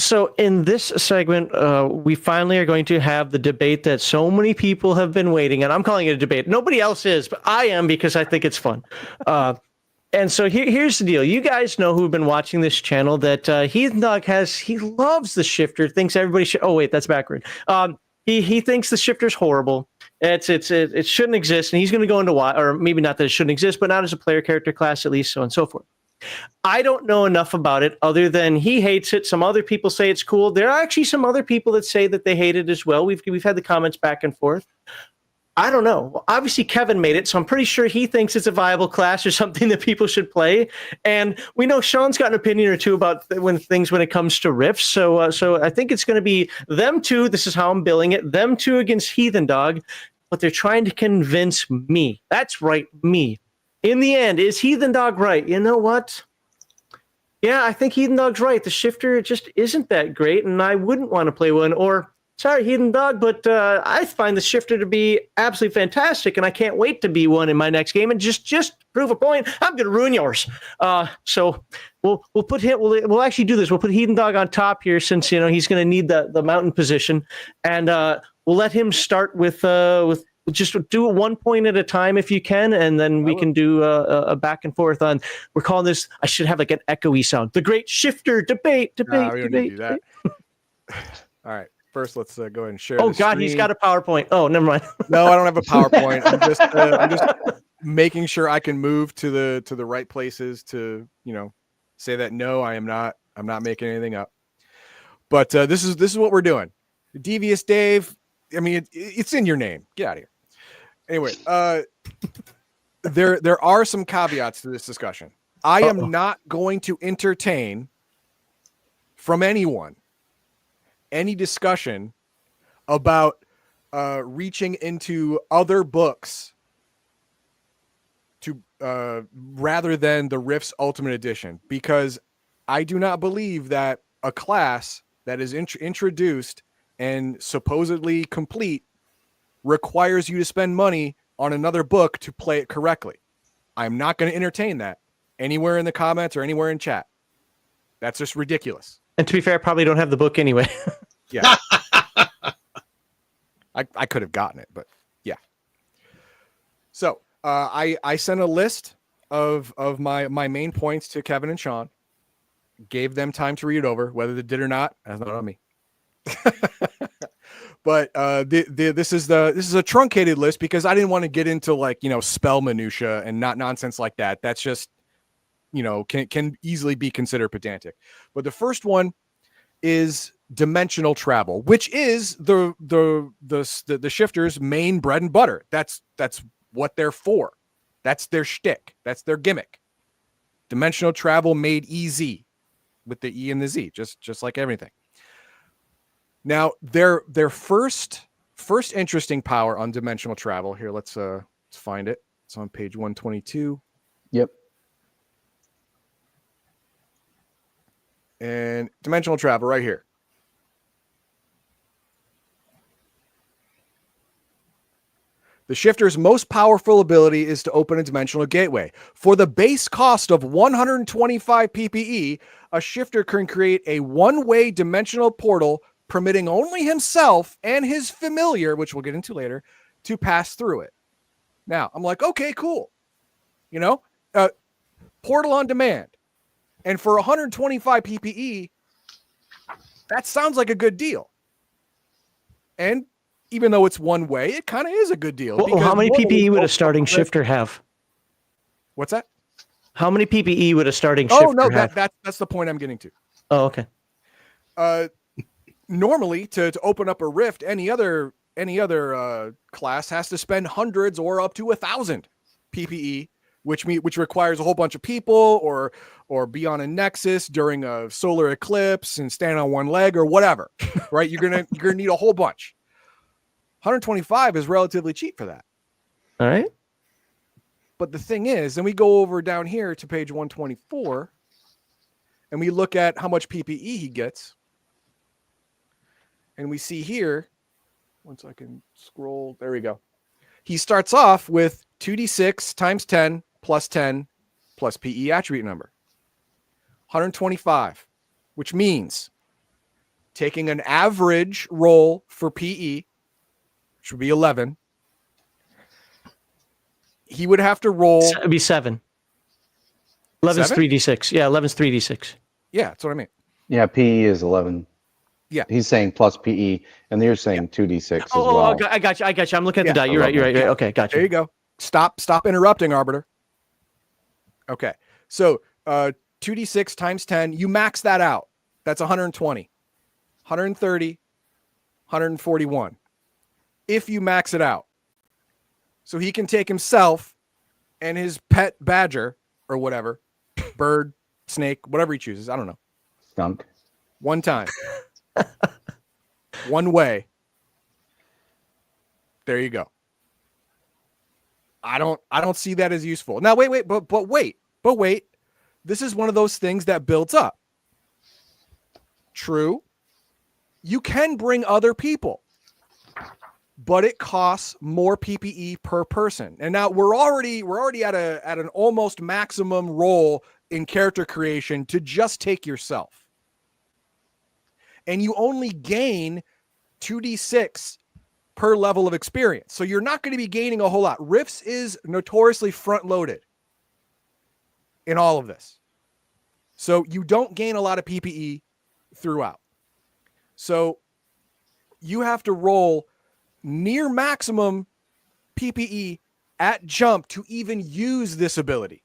So in this segment, we finally are going to have the debate that so many people have been waiting, and I'm calling it a debate. Nobody else is, but I am because I think it's fun. And so here's the deal. You guys know who've been watching this channel that Heathendog he loves the Shifter, thinks everybody should. Oh, wait, that's backward. He thinks the Shifter's horrible. It shouldn't exist, and he's going to go into why, or maybe not that it shouldn't exist, but not as a player character class, at least, so on and so forth. I don't know enough about it other than he hates it. Some other people say it's cool. There are actually some other people that say that they hate it as well. We've had the comments back and forth. I don't know. Well, obviously, Kevin made it, so I'm pretty sure he thinks it's a viable class or something that people should play. And we know Sean's got an opinion or two about when it comes to rifts. So I think it's going to be them two. This is how I'm billing it. Them two against Heathendog, but they're trying to convince me. That's right, me. In the end, is Heathendog right? You know what? Yeah, I think Heathendog's right. The Shifter just isn't that great, and I wouldn't want to play one. Or, sorry, Heathendog, but I find the Shifter to be absolutely fantastic, and I can't wait to be one in my next game. And just prove a point, I'm going to ruin yours. So we'll put him. We'll actually do this. We'll put Heathendog on top here, since he's going to need the mountain position, and we'll let him start with just do it 1 point at a time if you can, and then we can do a back and forth on. We're calling this. I should have like an echoey sound. The Great Shifter Debate. We don't need to do that. All right. First, let's go ahead and share. Oh God, he's got a PowerPoint. Oh, never mind. No, I don't have a PowerPoint. I'm just making sure I can move to the right places to say that no, I'm not making anything up. But this is what we're doing. Devious Dave. I mean, it's in your name. Get out of here. Anyway, there are some caveats to this discussion. I am not going to entertain from anyone any discussion about reaching into other books to rather than the Rifts Ultimate Edition, because I do not believe that a class that is introduced and supposedly complete requires you to spend money on another book to play it correctly. I'm not going to entertain that anywhere in the comments or anywhere in chat. That's just ridiculous. And to be fair, I probably don't have the book anyway. Yeah. I could have gotten it, but yeah. So I sent a list of my main points to Kevin and Sean, gave them time to read it over. Whether they did or not, that's not on me. But this is a truncated list because I didn't want to get into spell minutia and not nonsense like that. That's just can easily be considered pedantic. But the first one is dimensional travel, which is the Shifter's main bread and butter. That's what they're for. That's their shtick. That's their gimmick. Dimensional travel made easy with the E and the Z, just like everything. Now, their first interesting power on dimensional travel here. Let's find it. It's on page 122. Yep. And dimensional travel right here. The Shifter's most powerful ability is to open a dimensional gateway. For the base cost of 125 PPE, a Shifter can create a one-way dimensional portal permitting only himself and his familiar, which we'll get into later, to pass through it. Now, I'm like, okay, cool. Portal on demand. And for 125 PPE, that sounds like a good deal. And even though it's one way, it kind of is a good deal. Well, how many PPE would a starting Shifter have? What's that? How many PPE would a starting Shifter have? That's the point I'm getting to. Oh, okay. Normally, to open up a rift, any other class has to spend hundreds or up to 1,000 PPE, which requires a whole bunch of people or be on a nexus during a solar eclipse and stand on one leg or whatever. Right? You're gonna need a whole bunch. 125 is relatively cheap for that. All right. But the thing is, then we go over down here to page 124 and we look at how much PPE he gets. And we see here, once I can scroll, there we go. He starts off with 2d6 times 10 plus 10 plus PE attribute number. 125, which means taking an average roll for PE, which would be 11, he would have to roll. It'd be 7. 11's 3d6. Yeah, 11's 3d6. Yeah, that's what I mean. Yeah, PE is 11. Yeah. He's saying plus PE, and you're saying 2d6 as well. I got you. I'm looking at the die. You're right. Okay, got you. There you go. Stop interrupting, Arbiter. Okay. So 2d6 times 10, you max that out. That's 120, 130, 141. If you max it out. So he can take himself and his pet badger or whatever, bird, snake, whatever he chooses. I don't know. Skunk. One time. One way. There you go. I don't see that as useful. Now wait, but wait. This is one of those things that builds up. True. You can bring other people, but it costs more PPE per person. And now we're already at an almost maximum roll in character creation to just take yourself. And you only gain 2d6 per level of experience. So you're not going to be gaining a whole lot. Rifts is notoriously front-loaded in all of this. So you don't gain a lot of PPE throughout. So you have to roll near maximum PPE at jump to even use this ability.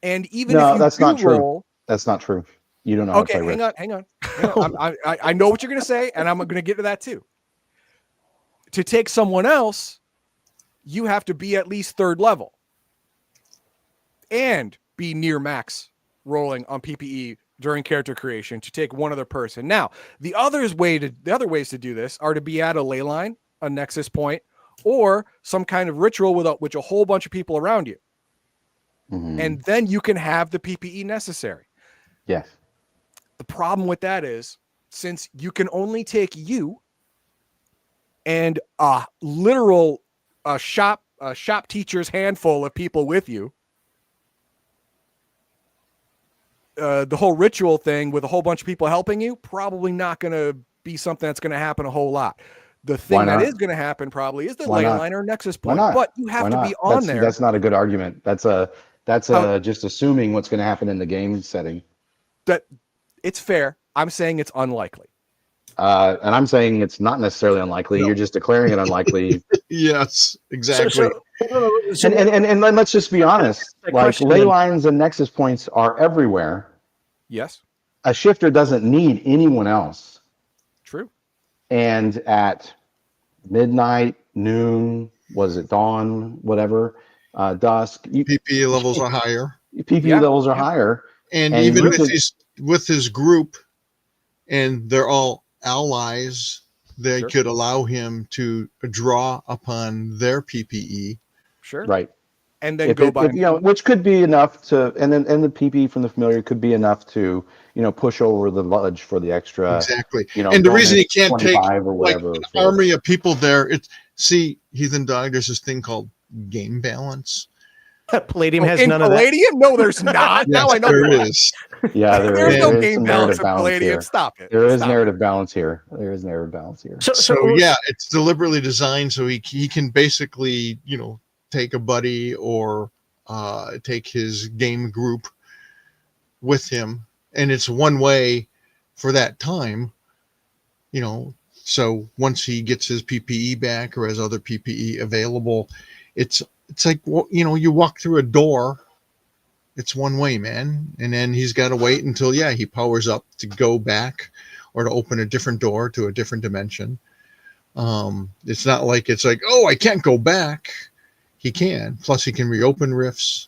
And even if you that's not roll, true. That's not true. You don't know how to play Rift. Hang on. I know what you're going to say, and I'm going to get to that too. To take someone else, you have to be at least 3rd level and be near max rolling on PPE during character creation to take one other person. Now, the other ways to do this are to be at a ley line, a nexus point, or some kind of ritual with a whole bunch of people around you. Mm-hmm. And then you can have the PPE necessary. Yes. The problem with that is, since you can only take you and a literal shop teacher's handful of people with you, the whole ritual thing with a whole bunch of people helping you, probably not going to be something that's going to happen a whole lot. The thing that is going to happen probably is the ley line or nexus point, but you have to be on there. That's not a good argument. That's just assuming what's going to happen in the game setting. That it's fair. I'm saying it's unlikely. And I'm saying it's not necessarily unlikely. No. You're just declaring it unlikely. Yes, exactly. And let's just be honest. Like ley lines and nexus points are everywhere. Yes. A shifter doesn't need anyone else. True. And at midnight, noon, was it dawn, whatever, dusk. PPE levels are higher. PPE levels are higher. And even if he's with his group and they're all allies, they could allow him to draw upon their PPE. Sure. Right. And then which could be enough to, and the PPE from the familiar could be enough to, push over the ledge for the extra. Exactly. And the reason he can't take like an army of people there, Heathendog, there's this thing called game balance. Palladium has none of that. Palladium? No, there's not. Now I know there is. Yeah, there's no game balance in Palladium. Here. Stop it. There is narrative balance here. So yeah, it's deliberately designed so he can basically, take a buddy or take his game group with him, and it's one way for that time, so once he gets his PPE back or has other PPE available, it's like, you walk through a door, it's one way, man. And then he's got to wait until, he powers up to go back or to open a different door to a different dimension. It's not like it's like, oh, I can't go back. He can. Plus he can reopen rifts.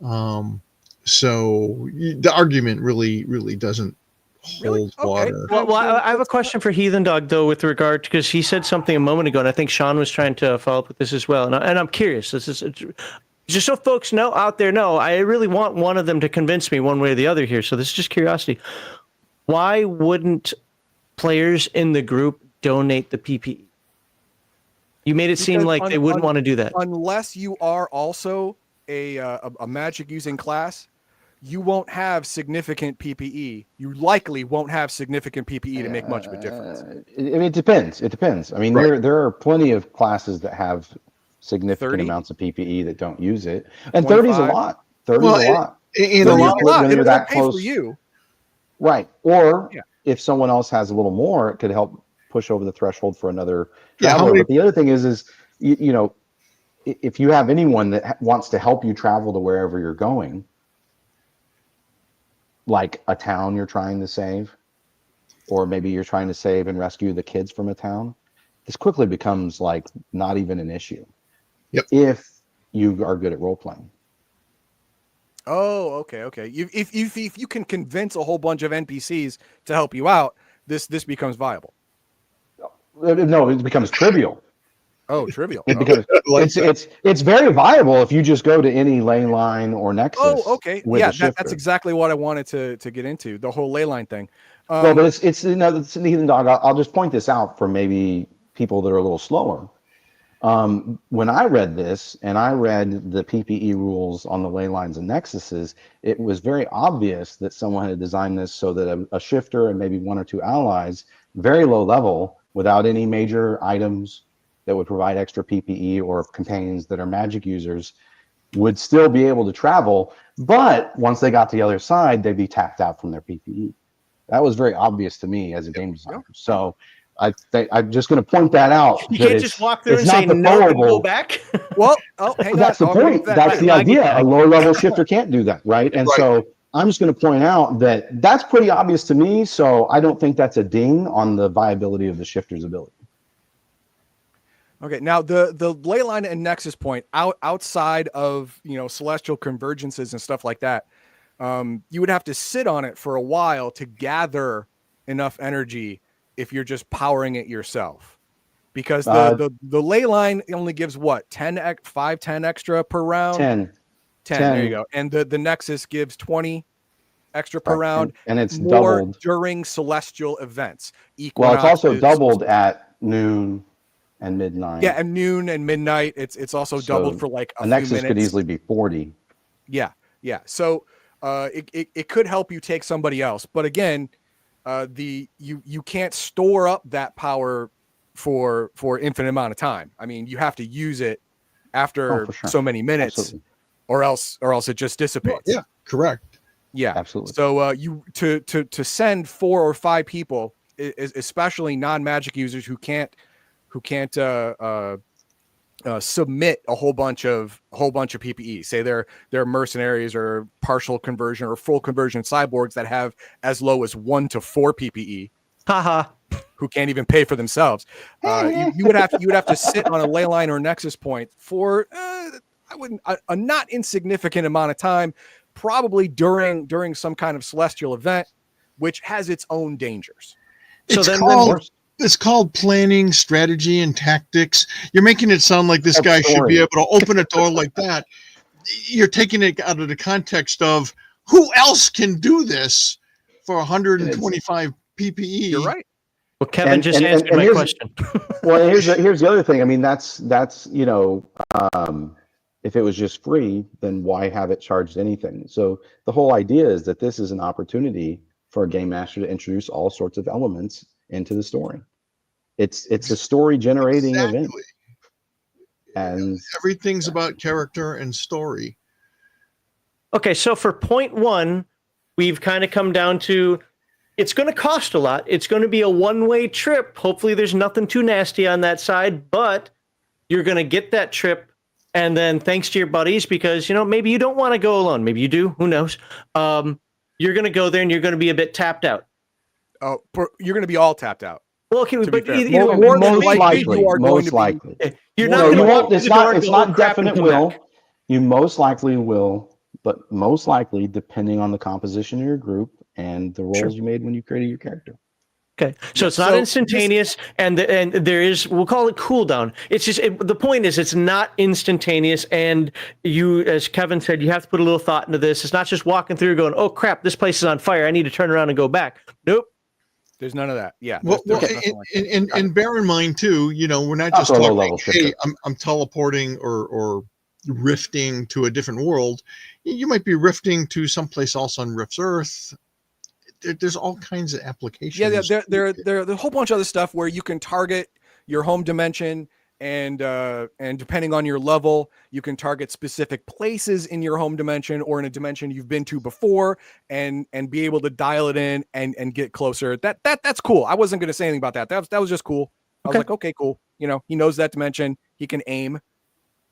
So the argument really doesn't hold water. Well, I have a question for Heathendog, though, with regard to, because he said something a moment ago, and I think Sean was trying to follow up with this as well. And I'm curious. This is just so folks out there know. I really want one of them to convince me one way or the other here. So this is just curiosity. Why wouldn't players in the group donate the PPE? You made it seem like they wouldn't want to do that, unless you are also a magic using class. you won't have significant PPE. You likely won't have significant PPE to make much of a difference. I mean, it depends. It depends. I mean, Right. there are plenty of classes that have significant 30? amounts of PPE that don't use it, and 30 is a 25? lot. 30 Well, is a lot. and a 30 is lot a of lot. when It you're won't that pay for close, you. right? Or Yeah. if someone else has a little more, it could help push over the threshold for another Yeah, how traveler. many- But the other thing is you know, if you have anyone that wants to help you travel to wherever you're going, like a town you're trying to save, or maybe you're trying to save and rescue the kids from a town, this quickly becomes like not even an issue. Yep. If you are good at role playing. Oh, okay. If you can convince a whole bunch of NPCs to help you out, this becomes viable. No, it becomes trivial. Oh, trivial. It Okay. becomes like it's very viable if you just go to any ley line or nexus. Oh, okay. With Yeah, a shifter. that's exactly what I wanted to get into, the whole ley line thing. Well, but it's you know, it's the Heathendog. I'll just point this out for maybe people that are a little slower. When I read this and I read the PPE rules on the ley lines and nexuses, it was very obvious that someone had designed this so that a shifter and maybe one or two allies, very low level, without any major items that would provide extra PPE or companions that are magic users, would still be able to travel. But once they got to the other side, they'd be tapped out from their PPE. That was very obvious to me as a game designer. So I think I'm just going to point that out. You that can't just walk through it's and say not no and go deployable. back. Well, hang on. That's the I'll read point. that That's back. the I get idea. that. A low level shifter can't do that, right? And Right. so I'm just going to point out that that's pretty obvious to me. So I don't think that's a ding on the viability of the shifter's ability. Okay, now the ley line and nexus point outside of celestial convergences and stuff like that, you would have to sit on it for a while to gather enough energy if you're just powering it yourself, because the ley line only gives what 10 extra per round. 10. 10. There you go. And the nexus gives 20 extra per Right. round, and it's more doubled. during celestial events. Well, it's also Equinoxes, doubled at noon and midnight. Yeah, and noon and midnight. It's also So doubled for like a few nexus minutes. could easily be 40. Yeah. So it could help you take somebody else, but again, you can't store up that power for infinite amount of time. I mean, you have to use it after for sure. so many minutes, Absolutely. or else it just dissipates. yeah, correct. Yeah, Absolutely. So you to send 4 or 5 people, especially non-magic users who can't submit a whole bunch of PPE. Say they're mercenaries or partial conversion or full conversion cyborgs that have as low as 1 to 4 PPE. Haha. Who can't even pay for themselves. You would have to sit on a ley line or nexus point for a not insignificant amount of time, probably during some kind of celestial event, which has its own dangers. So It's then called It's called planning, strategy, and tactics. You're making it sound like this guy should be able to open a door like that. You're taking it out of the context of who else can do this for 125 PPE. You're right. Well, Kevin just answered my question. Well, here's the other thing. I mean, that's if it was just free, then why have it charged anything? So the whole idea is that this is an opportunity for a game master to introduce all sorts of elements into the story. It's a story generating event, and everything's about character and story. Okay, so for point 1, we've kind of come down to it's going to cost a lot. It's going to be a one-way trip. Hopefully there's nothing too nasty on that side, but you're going to get that trip, and then thanks to your buddies, because maybe you don't want to go alone. Maybe you do. Who knows? You're going to go there and you're going to be a bit tapped out. Oh, you're going to be all tapped out. Well, okay, To be but fair. either way, More than most likely, you are going most to be- likely. you're No, not going you to won't. walk It's through the door not. and It's go, not "Oh, crap," and definite. come Will back. you most likely will, but most likely, depending on the composition of your group and the roles you made when you created your character. Okay, so it's not instantaneous, and there is, we'll call it cooldown. It's just the point is it's not instantaneous, and you, as Kevin said, you have to put a little thought into this. It's not just walking through going, oh crap, this place is on fire. I need to turn around and go back. Nope. There's none of that. Yeah. Well, there's nothing like that. and bear in mind too, we're not just Also a talking. low-level Hey, shifter. I'm teleporting or rifting to a different world. You might be rifting to someplace else on Rift's Earth. There's all kinds of applications. Yeah, there's a whole bunch of other stuff where you can target your home dimension, and depending on your level, you can target specific places in your home dimension or in a dimension you've been to before, and be able to dial it in and get closer. That's cool. I wasn't going to say anything about that. That was just cool. I was like, okay, cool. You know, he knows that dimension. He can aim.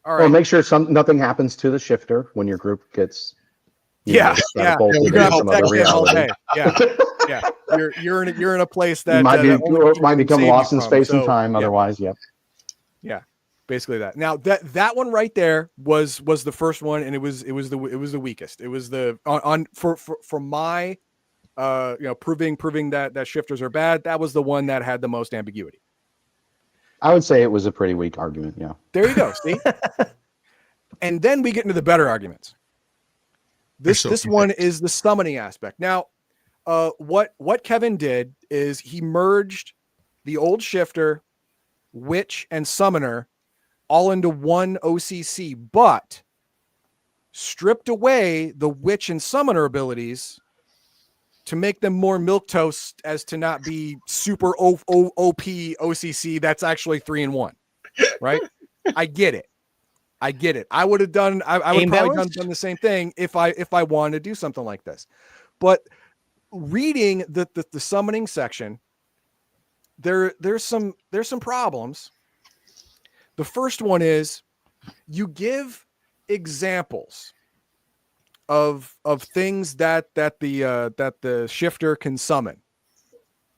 All right. Well, make sure nothing happens to the shifter when your group gets. Yeah. You're gonna some other protect him all reality. day. Yeah. You're in a place that You might that only might can become save lost you in from. space and So, time. yeah. Otherwise, yep. Yeah, basically that. Now that one right there was the first one, and it was the weakest. It was the for my proving that shifters are bad. That was the one that had the most ambiguity. I would say it was a pretty weak argument. Yeah. There you go. See, and then we get into the better arguments. This one is the summoning aspect. Now, what Kevin did is he merged the old shifter, witch, and summoner all into one OCC, but stripped away the witch and summoner abilities to make them more milquetoast as to not be super OP OCC. That's actually 3-in-1, right? I get it. I would have done. I would probably done the same thing if I wanted to do something like this. But reading the summoning section, there's some problems. The first one is you give examples of things that the shifter can summon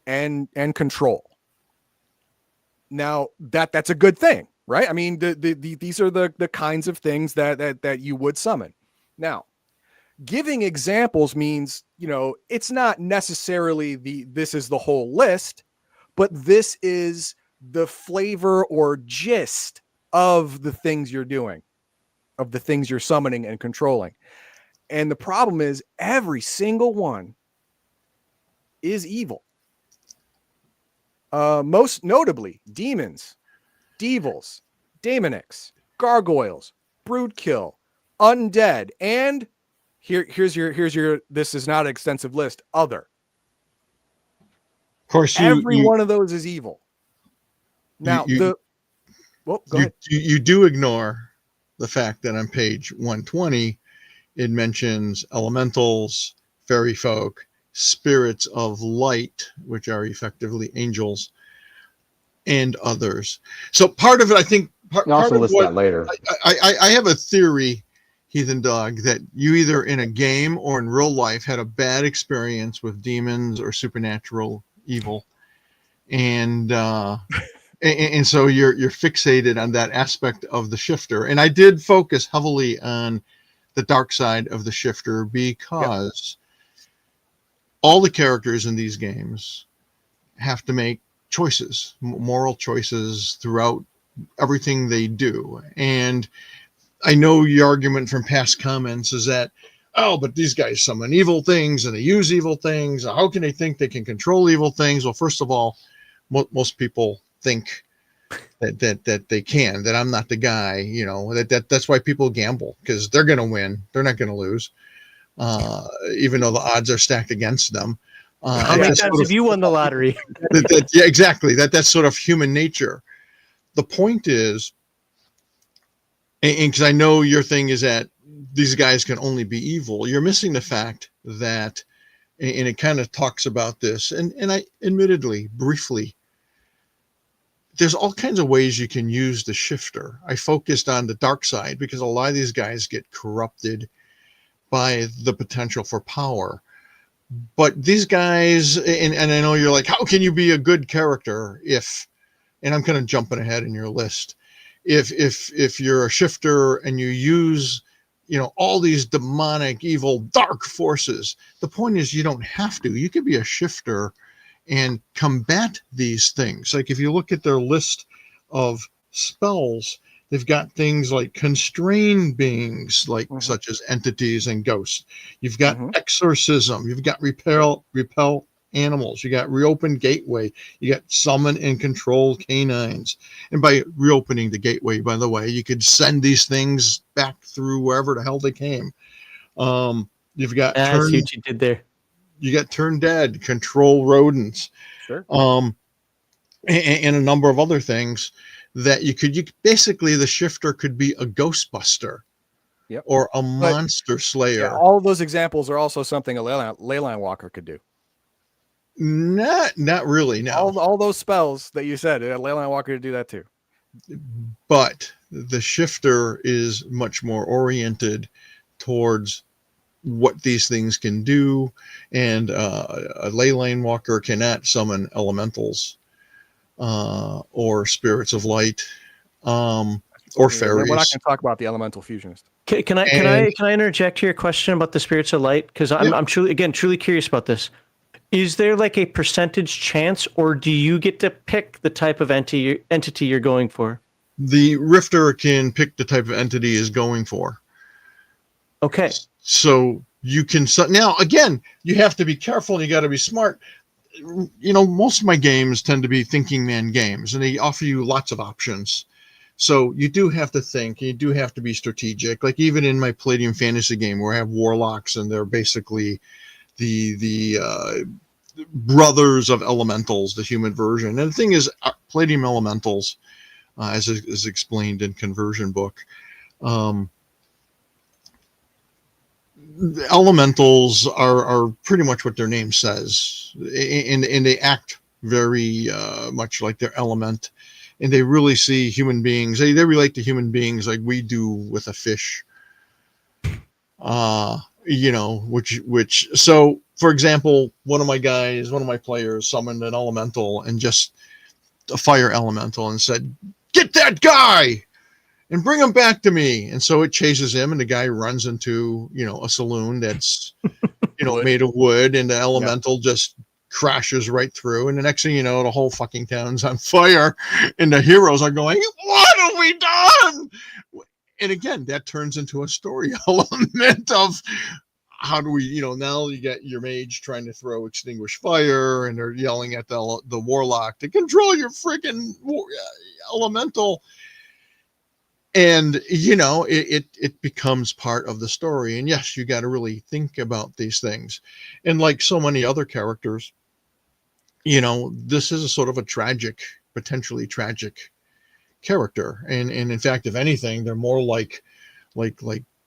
and control. Now that's a good thing, right? I mean, these are the kinds of things that you would summon. Now, giving examples means, it's not necessarily this is the whole list, but this is the flavor or gist of the things you're doing, of the things you're summoning and controlling. And the problem is every single one is evil. Most notably, demons, devils, demonics, gargoyles, broodkill, undead, and here's your this is not an extensive list, other. Of course, every one of those is evil. Now, go ahead. You do ignore the fact that on page 120, it mentions elementals, fairy folk, spirits of light, which are effectively angels, and others. So part of it, I think, part also of list what, that later. I have a theory, Heathendog, that you either in a game or in real life had a bad experience with demons or supernatural evil, and so you're fixated on that aspect of the shifter. And I did focus heavily on the dark side of the shifter because all the characters in these games have to make choices, moral choices throughout everything they do. And I know your argument from past comments is that, oh, but these guys summon evil things and they use evil things. How can they think they can control evil things? Well, first of all, most people think that they can, that I'm not the guy, that's why people gamble, because they're going to win. They're not going to lose, even though the odds are stacked against them. How many times have you won the lottery? Yeah, exactly. That's sort of human nature. The point is, and because I know your thing is that these guys can only be evil, you're missing the fact that, and it kind of talks about this, and I admittedly, briefly, there's all kinds of ways you can use the shifter. I focused on the dark side because a lot of these guys get corrupted by the potential for power. But these guys, and I know you're like, how can you be a good character if, and I'm kind of jumping ahead in your list, if you're a shifter and you use, all these demonic, evil, dark forces. The point is you don't have to. You could be a shifter and combat these things. Like if you look at their list of spells, they've got things like constrain beings, like such as entities and ghosts. You've got exorcism. You've got repel, animals. You got reopen gateway. You got summon and control canines. And by reopening the gateway, by the way, you could send these things back through wherever the hell they came. You've got I see what you did there. you got turn dead, control rodents, Sure. and a number of other things that you basically the shifter could be a Ghostbuster. Yep. Or a monster slayer. Yeah, all of those examples are also something a leyline walker could do. Not really. No. All those spells that you said, a leyline walker could do that too. But the shifter is much more oriented towards what these things can do, and a leyline walker cannot summon elementals or spirits of light or fairies. We're not going to talk about the elemental fusionist. Can I interject here a question about the spirits of light? Because I'm truly curious about this. Is there like a percentage chance, or do you get to pick the type of entity you're going for? The Rifter can pick the type of entity he's going for. Okay. So you can now again, you have to be careful and you got to be smart. You know, most of my games tend to be thinking man games, and they offer you lots of options. So you do have to think, you do have to be strategic. Like even in my Palladium fantasy game where I have warlocks and they're basically the brothers of elementals, the human version. And the thing is, Palladium elementals, as is explained in Conversion Book, elementals are pretty much what their name says, and they act very much like their element. And they really see human beings. They relate to human beings like we do with a fish. You know, which. So, for example, one of my players summoned an elemental and just a fire elemental and said, "Get that guy and bring him back to me." And so it chases him, and the guy runs into a saloon that's made of wood, and the elemental just crashes right through, and the next thing you know, the whole fucking town's on fire, and the heroes are going, "What have we done?" And again, that turns into a story element of how do we, now you get your mage trying to throw extinguish fire, and they're yelling at the warlock to control your freaking elemental. And it becomes part of the story. And yes, you got to really think about these things. And like so many other characters, this is a sort of a potentially tragic character. And in fact, if anything, they're more like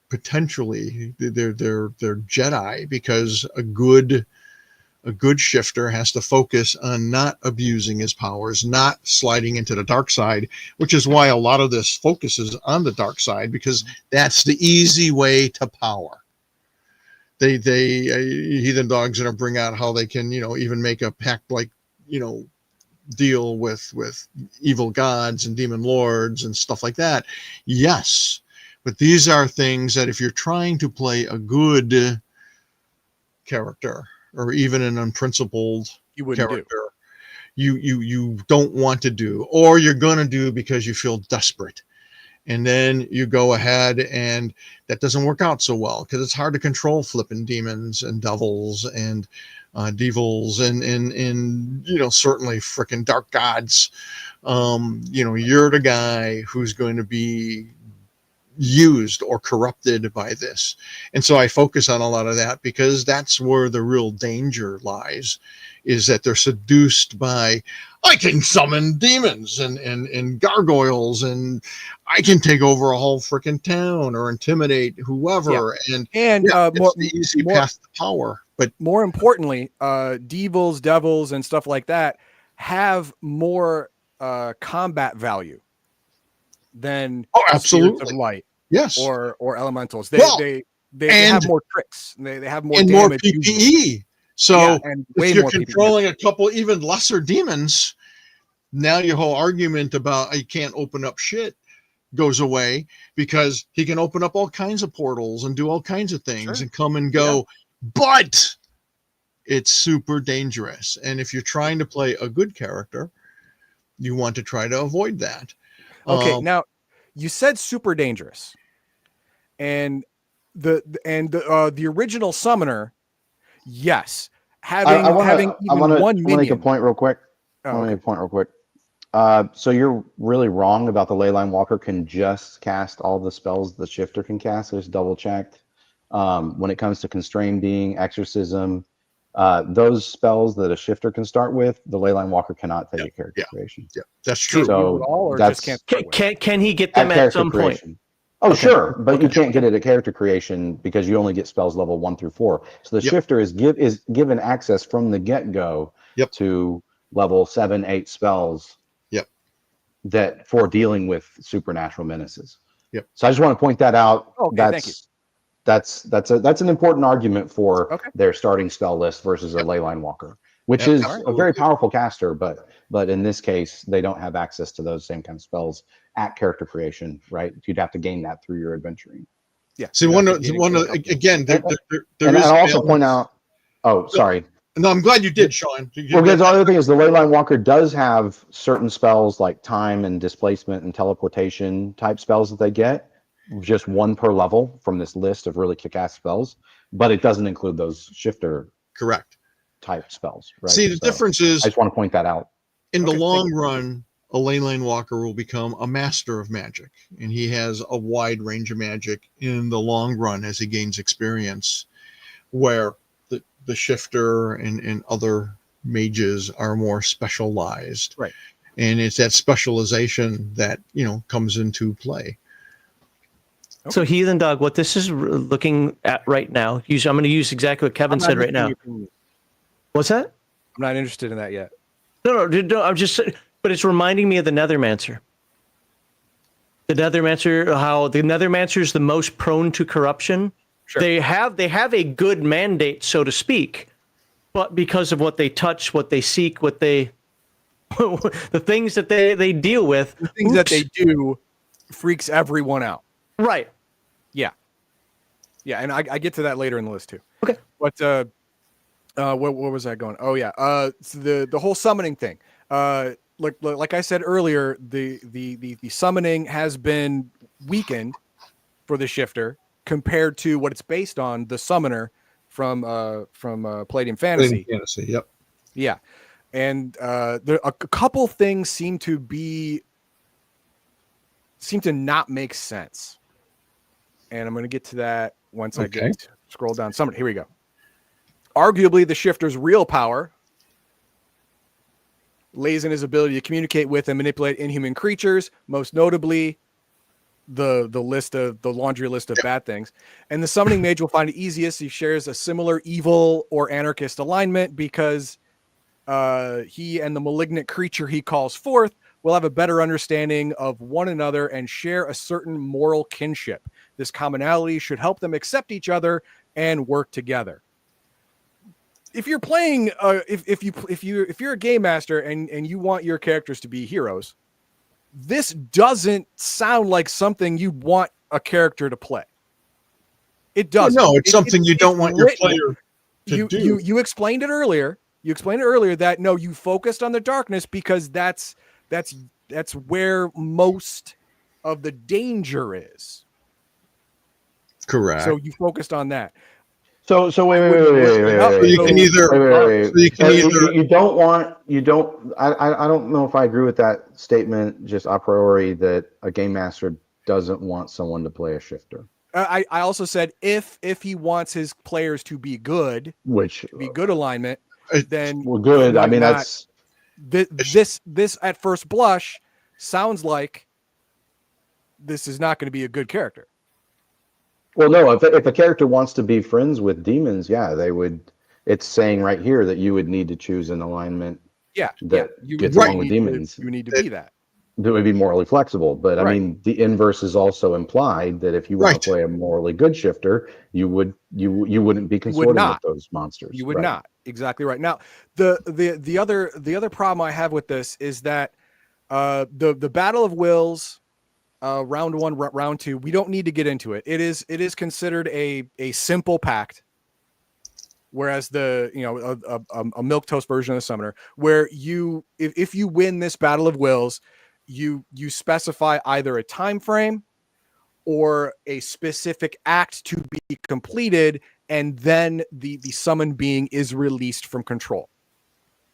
potentially they're Jedi, because a good shifter has to focus on not abusing his powers, not sliding into the dark side, which is why a lot of this focuses on the dark side, because that's the easy way to power. Heathendog's going to bring out how they can, even make a pact, like, deal with evil gods and demon lords and stuff like that. Yes. But these are things that if you're trying to play a good character, or even an unprincipled character, you don't want to do, or you're going to do because you feel desperate. And then you go ahead, and that doesn't work out so well, because it's hard to control flipping demons and devils and devils and certainly freaking dark gods. You're the guy who's going to be used or corrupted by this. And so I focus on a lot of that, because that's where the real danger lies, is that they're seduced by, I can summon demons and gargoyles, and I can take over a whole freaking town or intimidate whoever. Yeah. And it's the easy path to power. But more importantly, devils and stuff like that have more combat value than absolutely of light, yes, or elementals. They have more tricks. They have more and damage, more PPE. Usually. So and if you're controlling a couple even lesser demons, now your whole argument about you can't open up shit goes away, because he can open up all kinds of portals and do all kinds of things and come and go. Yeah. But it's super dangerous. And if you're trying to play a good character, you want to try to avoid that. Okay, now you said super dangerous, and the original summoner, yes, I having even one want to make a minion. point real quick. Oh, I want to okay. make a point real quick. So you're really wrong about the Leyline Walker can just cast all the spells the Shifter can cast. It's double checked. When it comes to Constrained Being, Exorcism, those spells that a Shifter can start with, the Leyline Walker cannot take Yeah, a character yeah. creation. Yeah, that's Can't true. use So it all, or that's just can't start with it? Can he get at them at character some point? creation. Oh, Okay. sure, but you Okay. can't get it at character creation because you only get spells level 1 through 4. So the Yep. Shifter is given access from the get-go Yep. to level 7, 8 spells. Yep. That for dealing with supernatural menaces. Yep. So I just want to point that out. Okay, thank you. That's an important argument for Okay. their starting spell list versus a Yep. Leyline Walker, which Yep, is a absolutely. very powerful caster, but in this case, they don't have access to those same kind of spells at character creation, right? You'd have to gain that through your adventuring. Yeah. See, again, there And is I'll also balance. point out. Oh, sorry. No, I'm glad you did, Sean. Well, because the other thing is the Leyline Walker does have certain spells like time and displacement and teleportation type spells that they get, just one per level from this list of really kick-ass spells, but it doesn't include those Shifter Correct. type spells, right? See, the So difference is I just want to point that out. in the Okay, thank long you. run, a Leyline Walker will become a master of magic, and he has a wide range of magic in the long run as he gains experience, where the Shifter and other mages are more specialized. Right. And it's that specialization that, comes into play. So Heathendog, what this is looking at right now, I'm going to use exactly what Kevin said right now. What's that? I'm not interested in that yet. No, I'm just, but it's reminding me of the Nethermancer. The Nethermancer, how the Nethermancer is the most prone to corruption. Sure. They have a good mandate, so to speak, but because of what they touch, what they seek, what they, the things that they deal with, The things that they do freaks everyone out. right. Yeah, and I get to that later in the list too. Okay. But where was I going? Oh yeah, so the whole summoning thing. Like I said earlier, the summoning has been weakened for the Shifter compared to what it's based on, the Summoner from Palladium Fantasy. Yep. Yeah, and there a couple things seem to not make sense, and I'm going to get to that once I scroll down. Here we go. Arguably, the Shifter's real power lays in his ability to communicate with and manipulate inhuman creatures, most notably the laundry list of bad things. And the summoning mage will find it easiest. He shares a similar evil or anarchist alignment because he and the malignant creature he calls forth will have a better understanding of one another and share a certain moral kinship. This commonality should help them accept each other and work together. If you're playing, if you're a game master and you want your characters to be heroes, this doesn't sound like something you want a character to play. It doesn't. No, it's something you don't want your player to do. You explained it earlier. You explained earlier that no, you focused on the darkness because that's where most of the danger is. Correct. So you focused on that. So wait. You don't want. I don't know if I agree with that statement just a priori that a game master doesn't want someone to play a Shifter. I also said if he wants his players to be good, which be good alignment, then well, good. I mean, that's this at first blush sounds like this is not going to be a good character. Well, no, if a character wants to be friends with demons, yeah, they would. It's saying right here that you would need to choose an alignment. Yeah, that gets along with demons. You need to be that. That would be morally flexible, but I mean, the inverse is also implied that if you want to play a morally good Shifter, you wouldn't be consorting with those monsters. You would not. Exactly right. Now, the other problem I have with this is that the Battle of Wills, round 1, round 2, we don't need to get into it. It is considered a simple pact, whereas the a milquetoast version of the Summoner, where if you win this Battle of Wills, you specify either a time frame or a specific act to be completed, and then the summoned being is released from control.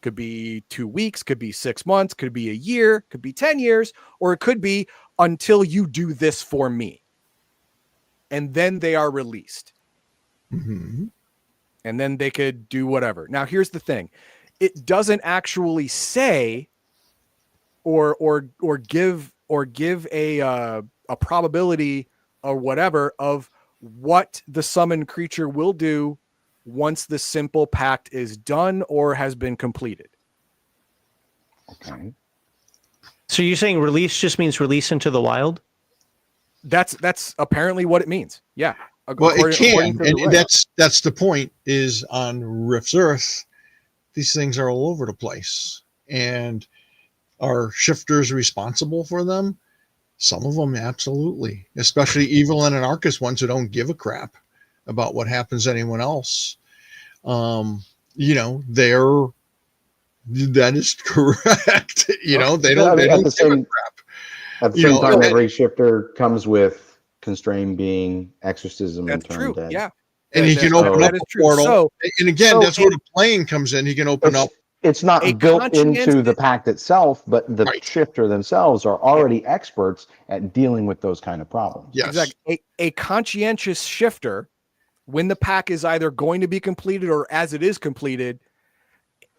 Could be 2 weeks, could be 6 months, could be a year, could be 10 years, or it could be until you do this for me. And then they are released. Mm-hmm. And then they could do whatever. Now, here's the thing. It doesn't actually say or give a probability or whatever of what the summoned creature will do once the simple pact is done or has been completed. Okay. So you're saying release just means release into the wild? That's apparently what it means. Yeah. Well, it According can, to the and layout. that's the point. Is on Rift's Earth, these things are all over the place, and are shifters responsible for them? Some of them, absolutely. Especially evil and anarchist ones who don't give a crap about what happens to anyone else. That is correct. They don't give a crap. At the same time, every shifter comes with constrained being, exorcism, That's and turn true. dead. Yeah. And he can open up that is a true. portal. So, and again, that's where the plane comes in. He can open up. It's not A built into conscientious- the pact itself, but the Right. shifter themselves are already experts at dealing with those kind of problems. Yes. exactly. A conscientious shifter, when the pack is either going to be completed or as it is completed,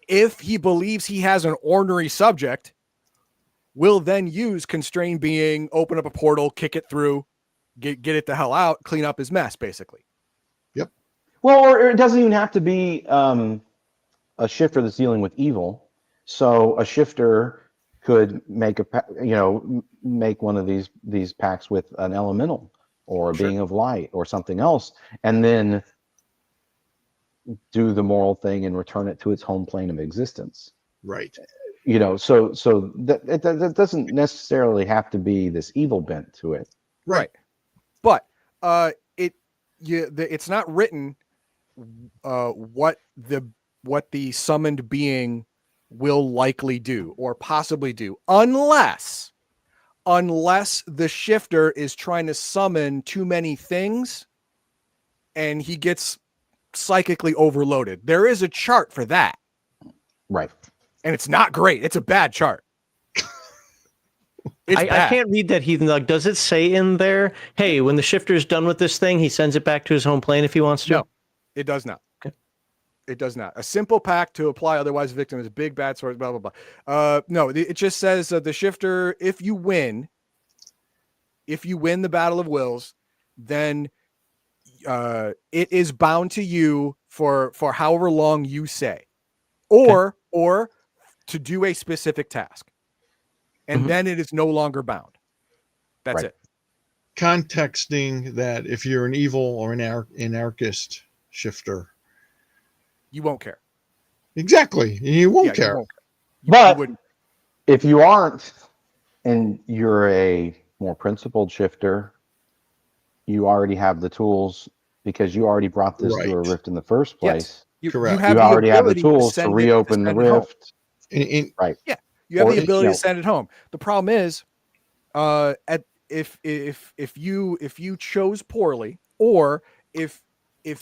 if he believes he has an ornery subject, will then use constrained being, open up a portal, kick it through, get it the hell out, clean up his mess, basically. Well, or it doesn't even have to be a shifter that's dealing with evil. So a shifter could make make one of these pacts with an elemental or a being of light or something else, and then do the moral thing and return it to its home plane of existence. Right. So that doesn't necessarily have to be this evil bent to it. Right. But it's not written what the summoned being will likely do or possibly do, unless the shifter is trying to summon too many things and he gets psychically overloaded. There is a chart for that. Right. And it's not great. It's a bad chart. I can't read that Heathendog. Does it say in there, hey, when the shifter's done with this thing, he sends it back to his home plane if he wants to? No, it does not. Okay. It does not. A simple pact to apply, otherwise victim is a big bad source, blah, blah, blah. No, it just says the shifter, if you win the Battle of Wills, then it is bound to you for however long you say, or to do a specific task. And then it is no longer bound. That's it. Contexting that if you're an evil or an anarchist shifter, you won't care. Exactly. You won't care. You won't care. But if you aren't, and you're a more principled shifter, you already have the tools because you already brought this to a rift in the first place. Yes. Correct. You already have the tools to reopen the rift. Right. Yeah. You have the ability to send it home. The problem is, if you chose poorly, or if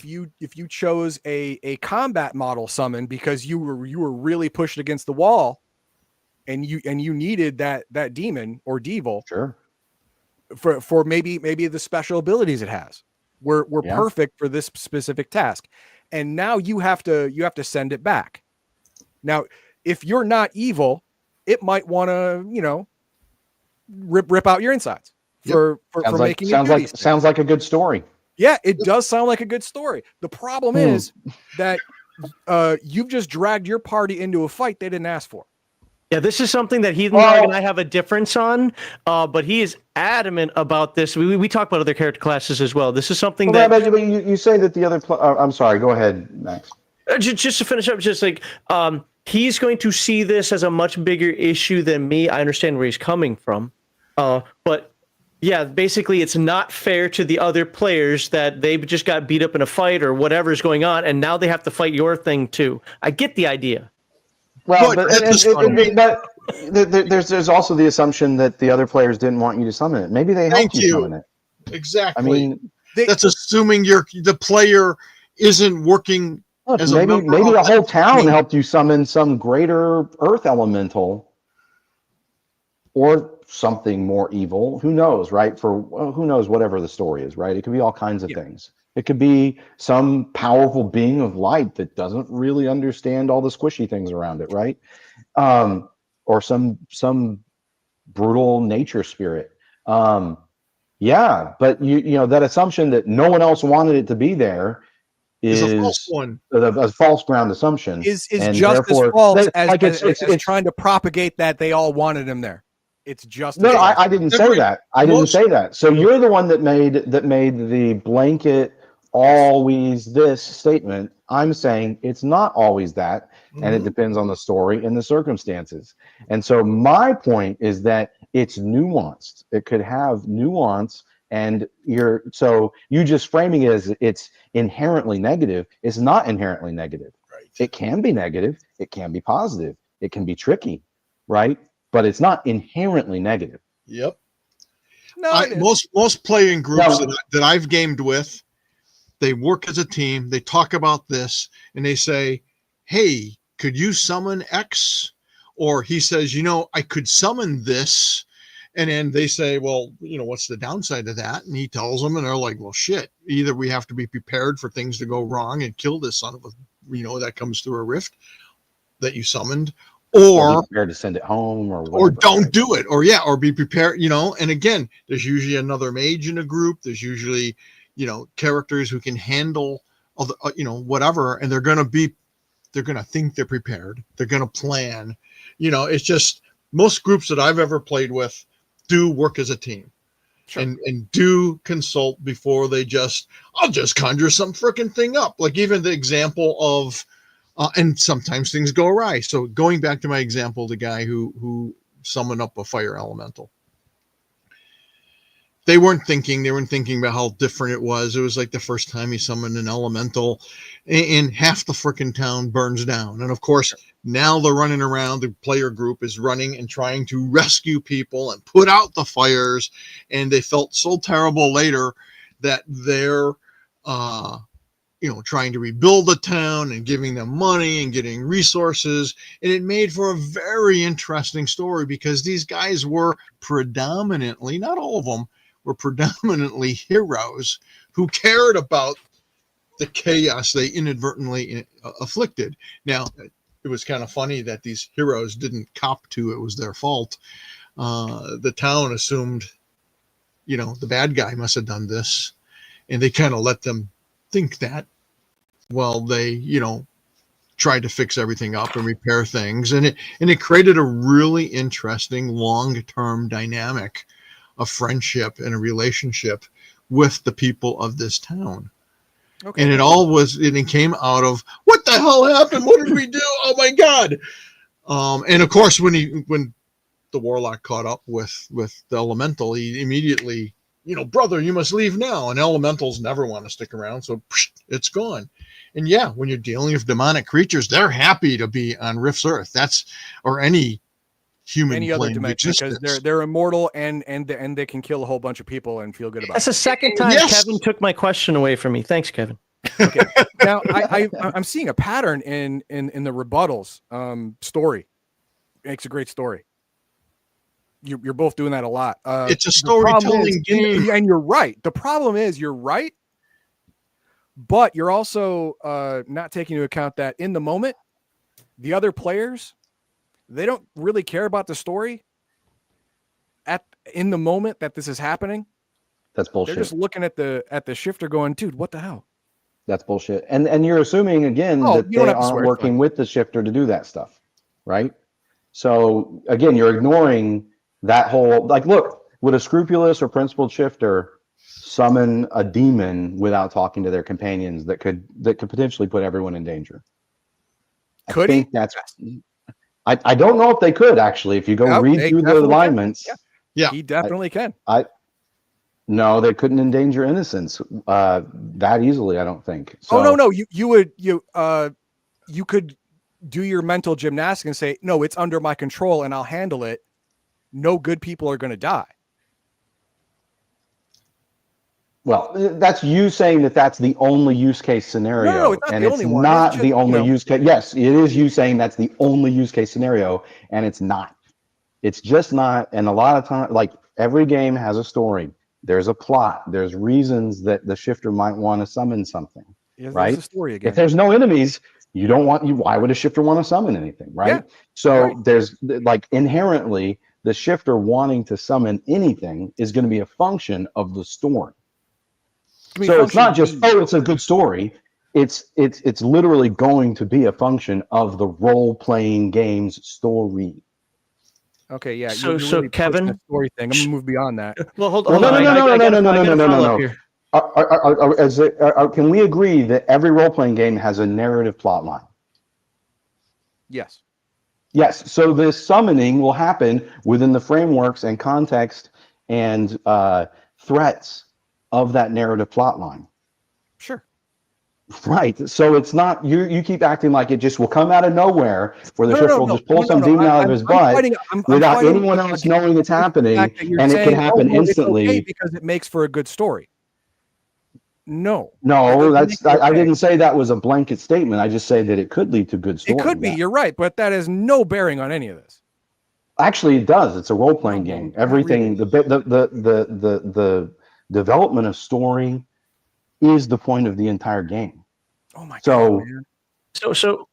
you chose a combat model summon because you were really pushed against the wall, and you needed that demon or devil, sure, for maybe the special abilities it has were perfect for this specific task, and now you have to send it back. Now, if you're not evil, it might want to, rip out your insides for making it. Sounds like a good story. Yeah, it does sound like a good story. The problem is that you've just dragged your party into a fight they didn't ask for. Yeah, this is something that Heathendog and I have a difference on, but he is adamant about this. We talk about other character classes as well. This is something that you say that the other. I'm sorry. Go ahead, Max. Just to finish up, just like he's going to see this as a much bigger issue than me. I understand where he's coming from, but yeah, basically it's not fair to the other players that they just got beat up in a fight or whatever's going on, and now they have to fight your thing too. I get the idea. Well, but there's also the assumption that the other players didn't want you to summon it. Maybe they helped you summon it. Exactly. I mean, That's assuming the player isn't working look, as a member maybe of the whole that town team. helped you summon some greater earth elemental or something more evil. Who knows, right? Who knows, whatever the story is, right? It could be all kinds of things. It could be some powerful being of light that doesn't really understand all the squishy things around it, right? Or some brutal nature spirit. Yeah, but you know that assumption that no one else wanted it to be there Is a false is one. a false ground assumption, Is and just as therefore, false as, like as trying to propagate that they all wanted him there. It's just as no, false. I didn't say Every- that. I didn't most- say that. So you're the one that made the blanket always this statement. I'm saying it's not always that, and it Mhm. depends on the story and the circumstances. And so my point is that it's nuanced. It could have nuance, and you just framing it as it's inherently negative. It's not inherently negative. Right. It can be negative. It can be positive. It can be tricky, right? But it's not inherently negative. Yep. No, it is. Most playing groups Now, that I've gamed with, they work as a team. They talk about this and they say, "Hey, could you summon X?" Or he says, "I could summon this." And then they say, "Well, what's the downside of that?" And he tells them, and they're like, "Well, shit. Either we have to be prepared for things to go wrong and kill this son of a, that comes through a rift that you summoned, or or be prepared to send it home or whatever. don't right? do it, or be prepared, and again, there's usually another mage in a group. There's usually characters who can handle all the whatever, and they're going to think they're prepared. They're going to plan. It's just most groups that I've ever played with do work as a team. Sure. And do consult before I'll just conjure some freaking thing up. Like even the example of and sometimes things go awry. So going back to my example, the guy who summoned up a fire elemental. They weren't thinking about how different it was. It was like the first time he summoned an elemental, and half the freaking town burns down. And of course, now they're running around. The player group is running and trying to rescue people and put out the fires. And they felt so terrible later that they're trying to rebuild the town and giving them money and getting resources. And it made for a very interesting story because these guys were predominantly, not all of them, were predominantly heroes who cared about the chaos they inadvertently afflicted. Now, it was kind of funny that these heroes didn't cop to it was their fault. The town assumed, the bad guy must have done this. And they kind of let them think that while they, tried to fix everything up and repair things. And it created a really interesting long-term dynamic of friendship and a relationship with the people of this town. Okay. And it came out of what the hell happened? What did we do? Oh my God. And of course, when the warlock caught up with the elemental, he immediately, brother, you must leave now. And elementals never want to stick around. So it's gone. And yeah, when you're dealing with demonic creatures, they're happy to be on Rift's Earth. Or any human any other dimension because they're immortal and they can kill a whole bunch of people and feel good about That's it. the second time Kevin took my question away from me. Thanks, Kevin. Okay. Now I'm seeing a pattern in the rebuttals story. Makes a great story. You're both doing that a lot. It's a storytelling game. And you're right. The problem is you're right, but you're also not taking into account that in the moment, the other players, they don't really care about the story in the moment that this is happening. That's bullshit. They're just looking at the shifter going, dude, what the hell? That's bullshit. And you're assuming again that they aren't working with the shifter to do that stuff, right? So again, you're ignoring that whole, like, look, would a scrupulous or principled shifter summon a demon without talking to their companions that could potentially put everyone in danger? Could he? I don't know if they could actually. If you go read through the alignments, yeah, he definitely can. No, they couldn't endanger innocence that easily. I don't think. So, no. You could do your mental gymnastics and say, no, it's under my control and I'll handle it. No good people are going to die. Well, that's you saying that that's the only use case scenario, No, it's not and the it's only one. not It's just, the only you know, use case. Yes, it is you saying that's the only use case scenario, and it's not. It's just not. And a lot of time, like every game has a story. There's a plot. There's reasons that the shifter might want to summon something, yeah, there's right? a story If again. there's no enemies, you don't want you. Why would a shifter want to summon anything, right? Yeah, So right. there's like inherently the shifter wanting to summon anything is going to be a function of the story. I mean, So it's not just, function oh, it's a good story. It's literally going to be a function of the role-playing game's story. Okay, yeah, So you're so really pushing Kevin, the story thing. I'm gonna move beyond that. well hold Well, hold no, on, no, no, no, I no, got no, no, I no, got no, a no, follow no, up no. here. Can we agree that every role-playing game has a narrative plot line? Yes. Yes. So this summoning will happen within the frameworks and context and threats of that narrative plot line. Sure. Right. So it's not you keep acting like it just will come out of nowhere where the No, no, shifter no, will no, just pull no, no, some no. demon out of his I'm butt fighting. I'm without fighting anyone else knowing it's the happening, fact that you're and it can saying, "Oh, happen well, it's okay instantly. because it makes for a good story." No, that No, doesn't make it I okay. didn't say that was a blanket statement. I just say that it could lead to good It story. could be. Yeah. You're right, but that has no bearing on any of this. Actually, it does. It's a role playing No, game. not Everything, really. the development of story is the point of the entire game. Oh my God, So man,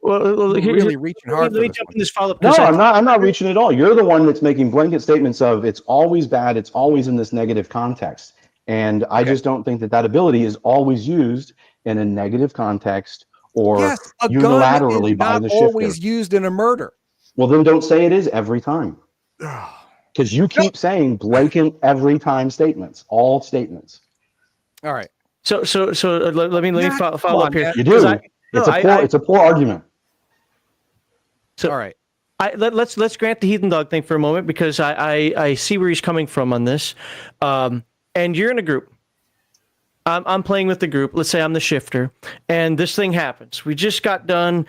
Well, you're really reaching hard let for me this jump one. in this follow up no, because I'm not reaching at all. You're the one that's making blanket statements of it's always bad. It's always in this negative context. And I Okay. just don't think that that ability is always used in a negative context or Yes, a gun is unilaterally by not the shifter. always used in a murder. Well, then don't say it is every time. Because you No. keep saying blanket every time statements, all statements. All right. let me Matt, come follow up on, here man. You because do. It's a poor argument. All right. Let's grant the Heathendog thing for a moment because I see where he's coming from on this, and you're in a group. I'm playing with the group. Let's say I'm the shifter, and this thing happens. We just got done.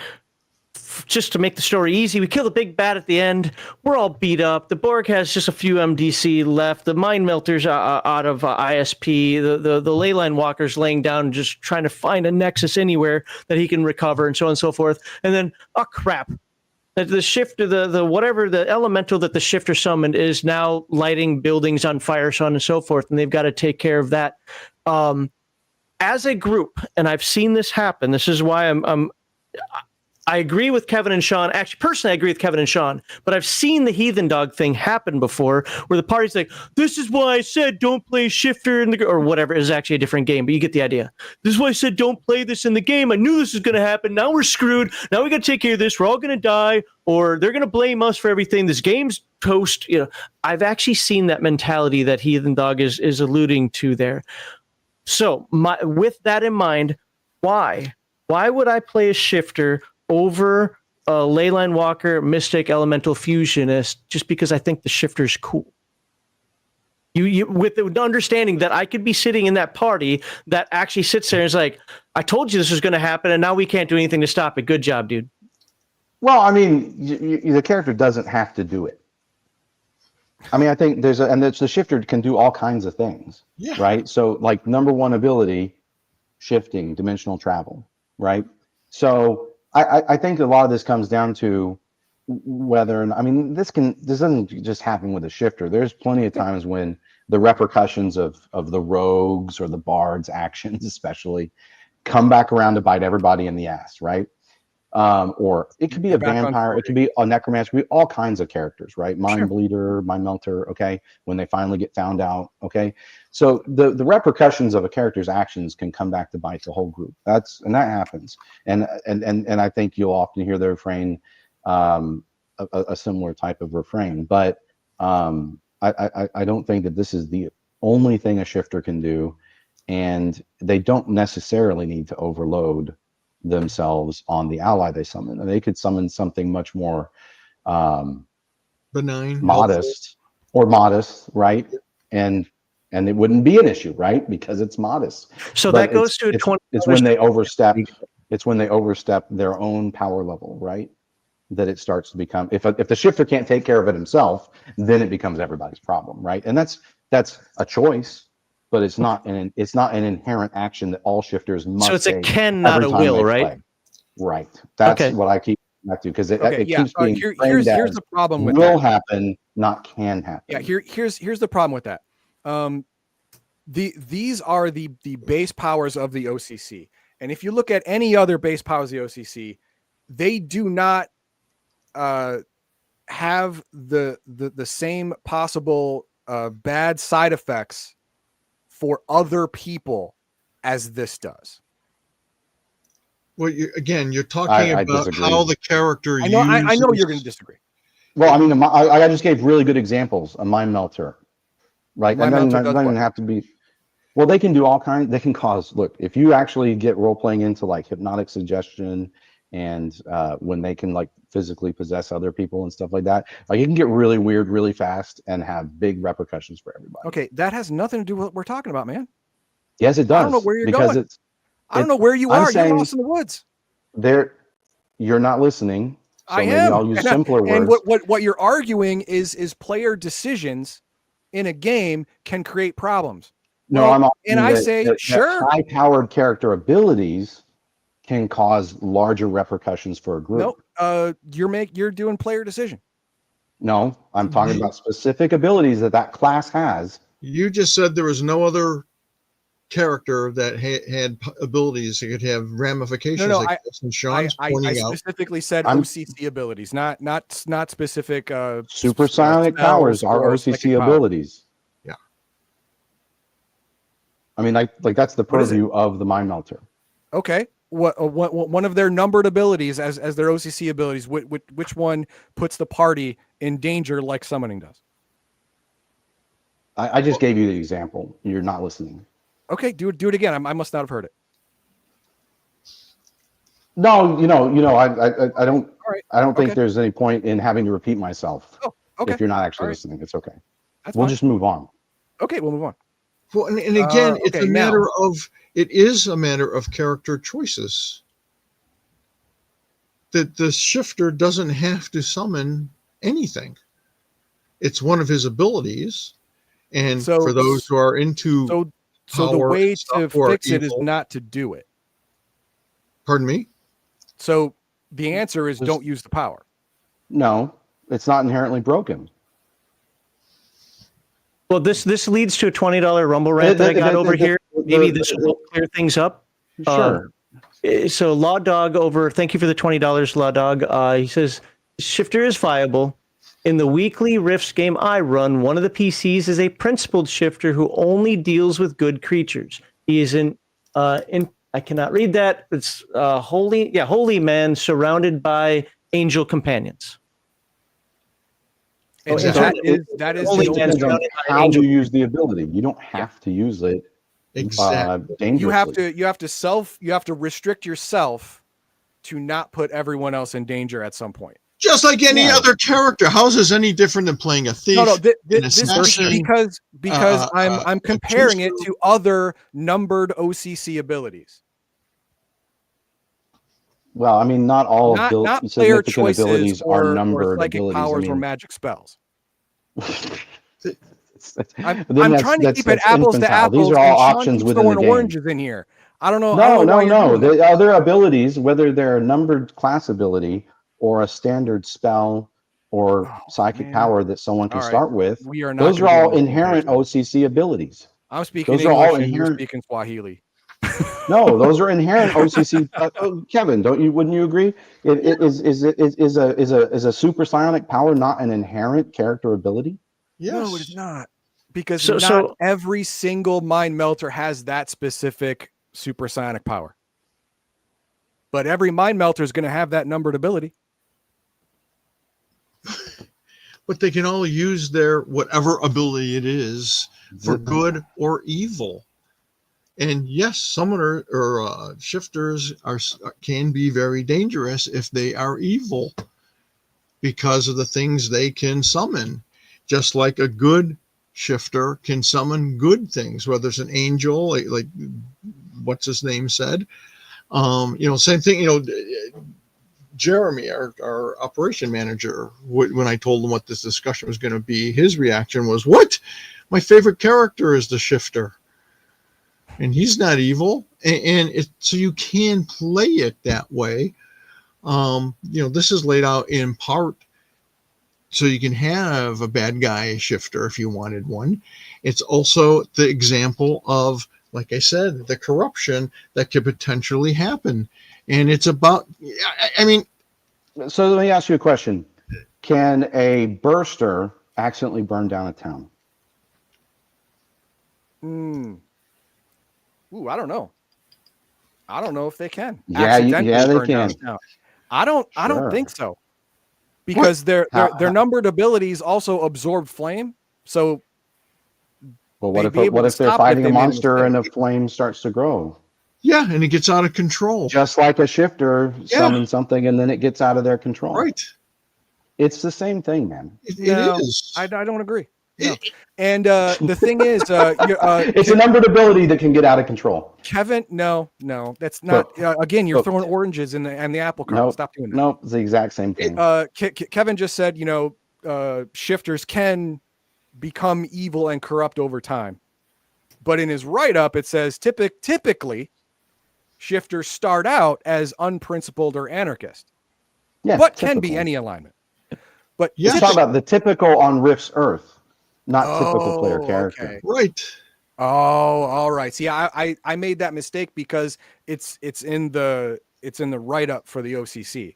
Just to make the story easy, we kill the big bad at the end. We're all beat up. The Borg has just a few MDC left. The Mind Melters out of ISP. The Leyline Walker's laying down, just trying to find a nexus anywhere that he can recover, and so on and so forth. And then, oh crap! The shifter, the whatever the elemental that the shifter summoned is now lighting buildings on fire, so on and so forth, and they've got to take care of that. As a group, and I've seen this happen. This is why I agree with Kevin and Sean. Actually, personally, I agree with Kevin and Sean, but I've seen the Heathendog thing happen before where the party's like, this is why I said don't play Shifter in the, or whatever. It is actually a different game, but you get the idea. This is why I said don't play this in the game. I knew this was going to happen. Now we're screwed. Now we got to take care of this. We're all going to die, or they're going to blame us for everything. This game's toast. You know, I've actually seen that mentality that Heathendog is alluding to there. So with that in mind, why would I play a Shifter over a Leyline Walker, Mystic, Elemental Fusionist, just because I think the Shifter's cool? You with the understanding that I could be sitting in that party that actually sits there and is like, I told you this was going to happen, and now we can't do anything to stop it. Good job, dude. Well, I mean, the character doesn't have to do it. I mean, I think the shifter can do all kinds of things, Yeah. right? So, like number one ability, shifting, dimensional travel, right? So, I think a lot of this comes down to whether, I mean, this doesn't just happen with a shifter. There's plenty of times when the repercussions of the rogues or the bards' actions, especially, come back around to bite everybody in the ass, right? Or it could be a vampire, it could be a necromancer, it could be all kinds of characters, right? Mind Bleeder, Mind Melter, okay, when they finally get found out, okay? So the repercussions of a character's actions can come back to bite the whole group. That happens. And I think you'll often hear the refrain, a similar type of refrain. But I don't think that this is the only thing a shifter can do, and they don't necessarily need to overload themselves on the ally they summon, and they could summon something much more benign, modest, right? And it wouldn't be an issue, right? Because it's modest. So But that goes to a 20. it's when they overstep. It's when they overstep their own power level, right? That it starts to become. If the shifter can't take care of it himself, then it becomes everybody's problem, right? And that's a choice. but it's not an inherent action that all shifters must So it's a take can, not every a time will, they right? play. Right. That's Okay. what I keep back to, because it yeah. keeps being framed Here's as the problem with will that. happen, not can happen. Yeah, here's the problem with that. These are the base powers of the OCC, and if you look at any other base powers of the OCC, they do not have the same possible bad side effects for other people as this does. Well, you're talking I about disagree. how the character I know uses. you're going to disagree. Well, I mean, I just gave really good examples. A mind melter, right? Mind And melter doesn't does even what? have to be. Well, they can do all kinds. They can cause. Look, if you actually get role playing into like hypnotic suggestion, and when they can like physically possess other people and stuff like that, like it can get really weird really fast and have big repercussions for everybody. Okay, that has nothing to do with what we're talking about, man. Yes, it does. I don't know where you're because going. I don't know where you I'm are. You're saying lost in the woods. you're not listening. So I maybe am. I'll use simpler and words. what you're arguing is player decisions in a game can create problems. No, Well, I'm and I say, that sure. high-powered character abilities can cause larger repercussions for a group. Nope. You're doing player decision. No, I'm talking about specific abilities that class has. You just said there was no other character that had abilities that could have ramifications. No, like this. And Sean's I pointing out. specifically said I'm- OCC abilities, not specific. Supersonic powers spells are or OCC psychic powers. abilities. Yeah. I mean, like that's the What is it? purview of the mind melter. Okay. What one of their numbered abilities as their OCC abilities? Which one puts the party in danger like summoning does? I just gave you the example. You're not listening. Okay, do it again. I must not have heard it. No, I don't. All right. I don't think Okay. there's any point in having to repeat myself. Oh, okay. If you're not actually All right. listening, it's okay. That's We'll fine. just move on. Okay, we'll move on. Well, and again, it's okay, a now- matter of. It is a matter of character choices. That the shifter doesn't have to summon anything. It's one of his abilities, and So- for those who are into So the power way and stuff to who are fix it is evil- not to do it. Pardon me. So the answer is don't use the power. No, it's not inherently broken. Well, this leads to a $20 Rumble rant that I got over here. Maybe this will clear things up. Sure. So Law Dog over, thank you for the $20, Law Dog. He says, Shifter is viable. In the weekly Rifts game I run, one of the PCs is a principled shifter who only deals with good creatures. He is I cannot read that. It's holy man surrounded by angel companions. And Exactly. that is Only the man only- surrounded by How angel. you use the ability. You don't have to use it Exactly. dangerously. you have to restrict yourself to not put everyone else in danger at some point. Just like any Yeah. other character. How is this any different than playing a thief? No, an this assassin, because I'm comparing it juicer. to other numbered OCC abilities. Well, I mean, not all Not player significant choices abilities are or numbered psychic abilities. powers I or mean, magic spells. I'm then trying to keep it apples to infantile. apples. These are all and Sean options keeps within the throwing game. oranges in here. I don't know. I don't know why you're No. doing that. The other abilities, whether they're a numbered class ability or a standard spell or psychic man. power that someone can All right. start with, We are not. those are gonna do all this inherent conversation. OCC abilities. I'm speaking those are all English and you're inherent- speaking Swahili. No, those are inherent OCC. Kevin, wouldn't you agree? Is a supersonic power not an inherent character ability? Yes. No, it is not. Because So- not so- every single mind melter has that specific supersonic power. But every mind melter is going to have that numbered ability. But they can all use their whatever ability it is for good or evil. And yes, summoner or shifters can be very dangerous if they are evil because of the things they can summon. Just like a good shifter can summon good things, whether it's an angel, like what's his name said. Same thing. Jeremy, our operation manager, when I told him what this discussion was going to be, his reaction was, "What? My favorite character is the shifter." and he's not evil, so you can play it that way. This is laid out in part so you can have a bad guy shifter if you wanted one. It's also the example of, like I said, the corruption that could potentially happen. And it's about, I mean, So let me ask you a question. Can a burster accidentally burn down a town? Ooh, I don't know. I don't know if they can. Yeah, they burn down can. a town. I don't Sure. think so. Because their numbered abilities also absorb flame. So Well, they'd be able what to if they're stop it if fighting they a made a monster and a mistake. flame starts to grow? yeah, and it gets out of control. Just like a shifter summons something and then it gets out of their control. Right. It's the same thing, man. It No, is. I don't agree. No. And the thing is, It's a numbered ability that can get out of control. Kevin, no, that's not. Again, you're throwing oranges in the apple cart. No, Stop doing that. no, it's the exact same thing. Kevin just said, shifters can become evil and corrupt over time. But in his write-up, it says typically shifters start out as unprincipled or anarchist, Yeah, but can be any alignment. But Let's talk about the typical on Rift's Earth, not typical player character. Okay. Right. Oh, all right. See, I made that mistake because it's in the write-up for the OCC.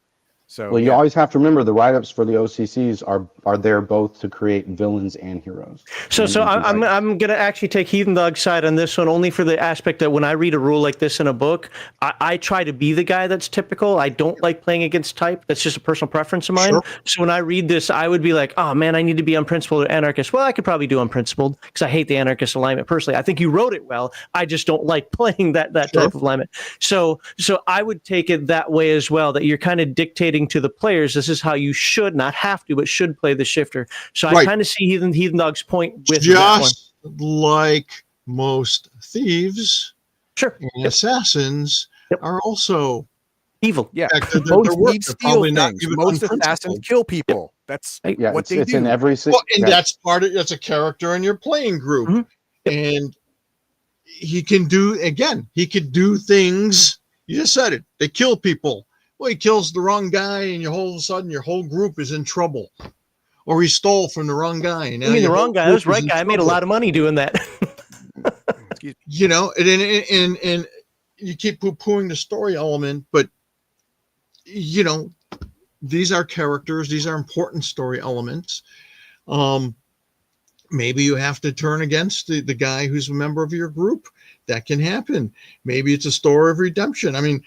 So Well, you always have to remember the write-ups for the OCCs are there both to create villains and heroes. So I'm gonna actually take Heathendog's side on this one, only for the aspect that when I read a rule like this in a book, I try to be the guy that's typical. I don't like playing against type. That's just a personal preference of mine. Sure. So when I read this, I would be like, oh man, I need to be unprincipled or anarchist. Well, I could probably do unprincipled because I hate the anarchist alignment personally. I think you wrote it well. I just don't like playing that type of alignment. So I would take it that way as well, that you're kind of dictating to the players, this is how you should, not have to, but should play the shifter. So I kind of see Heathendog's point with that one. Just like most thieves, and assassons are also evil. Yeah, most thieves steal things. Most assassins kill people. That's what they do. In every and that's a character in your playing group, and he can do things. You just said it. They kill people. Well, he kills the wrong guy, and all of a sudden your whole group is in trouble. Or he stole from the wrong guy. And you mean the wrong guy? That was the right guy. I made a lot of money doing that. And you keep poo-pooing the story element, but these are characters. These are important story elements. Maybe you have to turn against the guy who's a member of your group. That can happen. Maybe it's a story of redemption. I mean,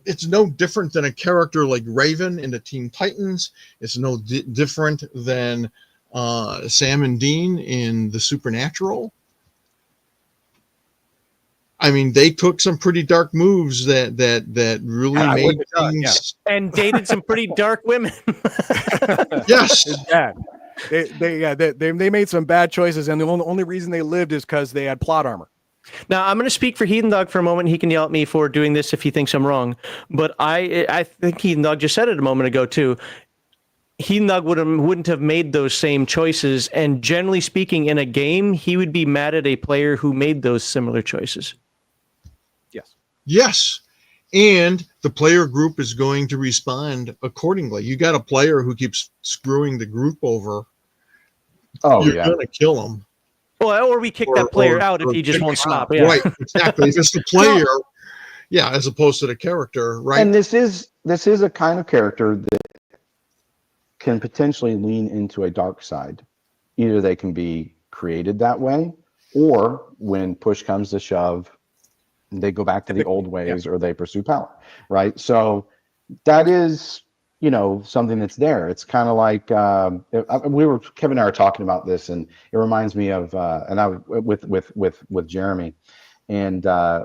it's no different than a character like Raven in the Teen Titans. It's no different than Sam and Dean in the Supernatural. I mean, they took some pretty dark moves that really made things and dated some pretty dark women. Yes, they made some bad choices, and the only reason they lived is because they had plot armor. Now, I'm going to speak for Heathendog for a moment. He can yell at me for doing this if he thinks I'm wrong. But I think Heathendog just said it a moment ago, too. Heathendog wouldn't have made those same choices. And generally speaking, in a game, he would be mad at a player who made those similar choices. Yes. And the player group is going to respond accordingly. You got a player who keeps screwing the group over. You're going to kill him. Well, or we kick that player out if he just won't stop. Yeah. Right, exactly. If it's the player, as opposed to the character, right? And this is a kind of character that can potentially lean into a dark side. Either they can be created that way, or when push comes to shove, they go back to the old ways or they pursue power, right? So that is, something that's there. It's kind of like Kevin and I were talking about this, and it reminds me of with Jeremy, and I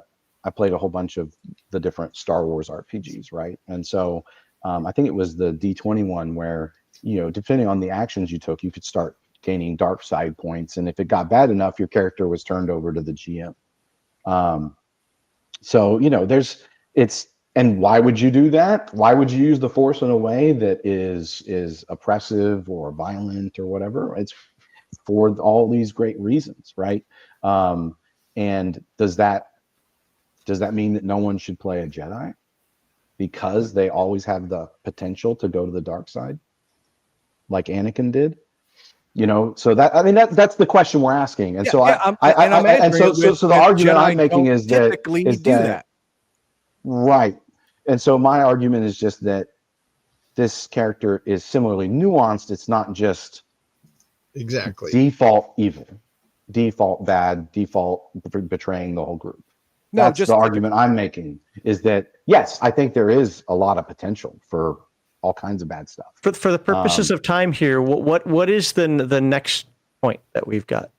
played a whole bunch of the different Star Wars RPGs, right? And so I think it was the D21 where depending on the actions you took, you could start gaining dark side points, and if it got bad enough, your character was turned over to the GM. So and why would you do that? Why would you use the Force in a way that is oppressive or violent or whatever? It's for all these great reasons, right? And does that mean that no one should play a Jedi because they always have the potential to go to the dark side, like Anakin did? So that's the question we're asking. And I'm and answering it so the with argument I'm Jedi making don't is that typically do that. right. And so my argument is just that this character is similarly nuanced. It's not just Exactly. default evil, default bad, default betraying the whole group. No, That's just the argument I'm making, is that, yes, I think there is a lot of potential for all kinds of bad stuff. For the purposes of time here, what is the next point that we've got?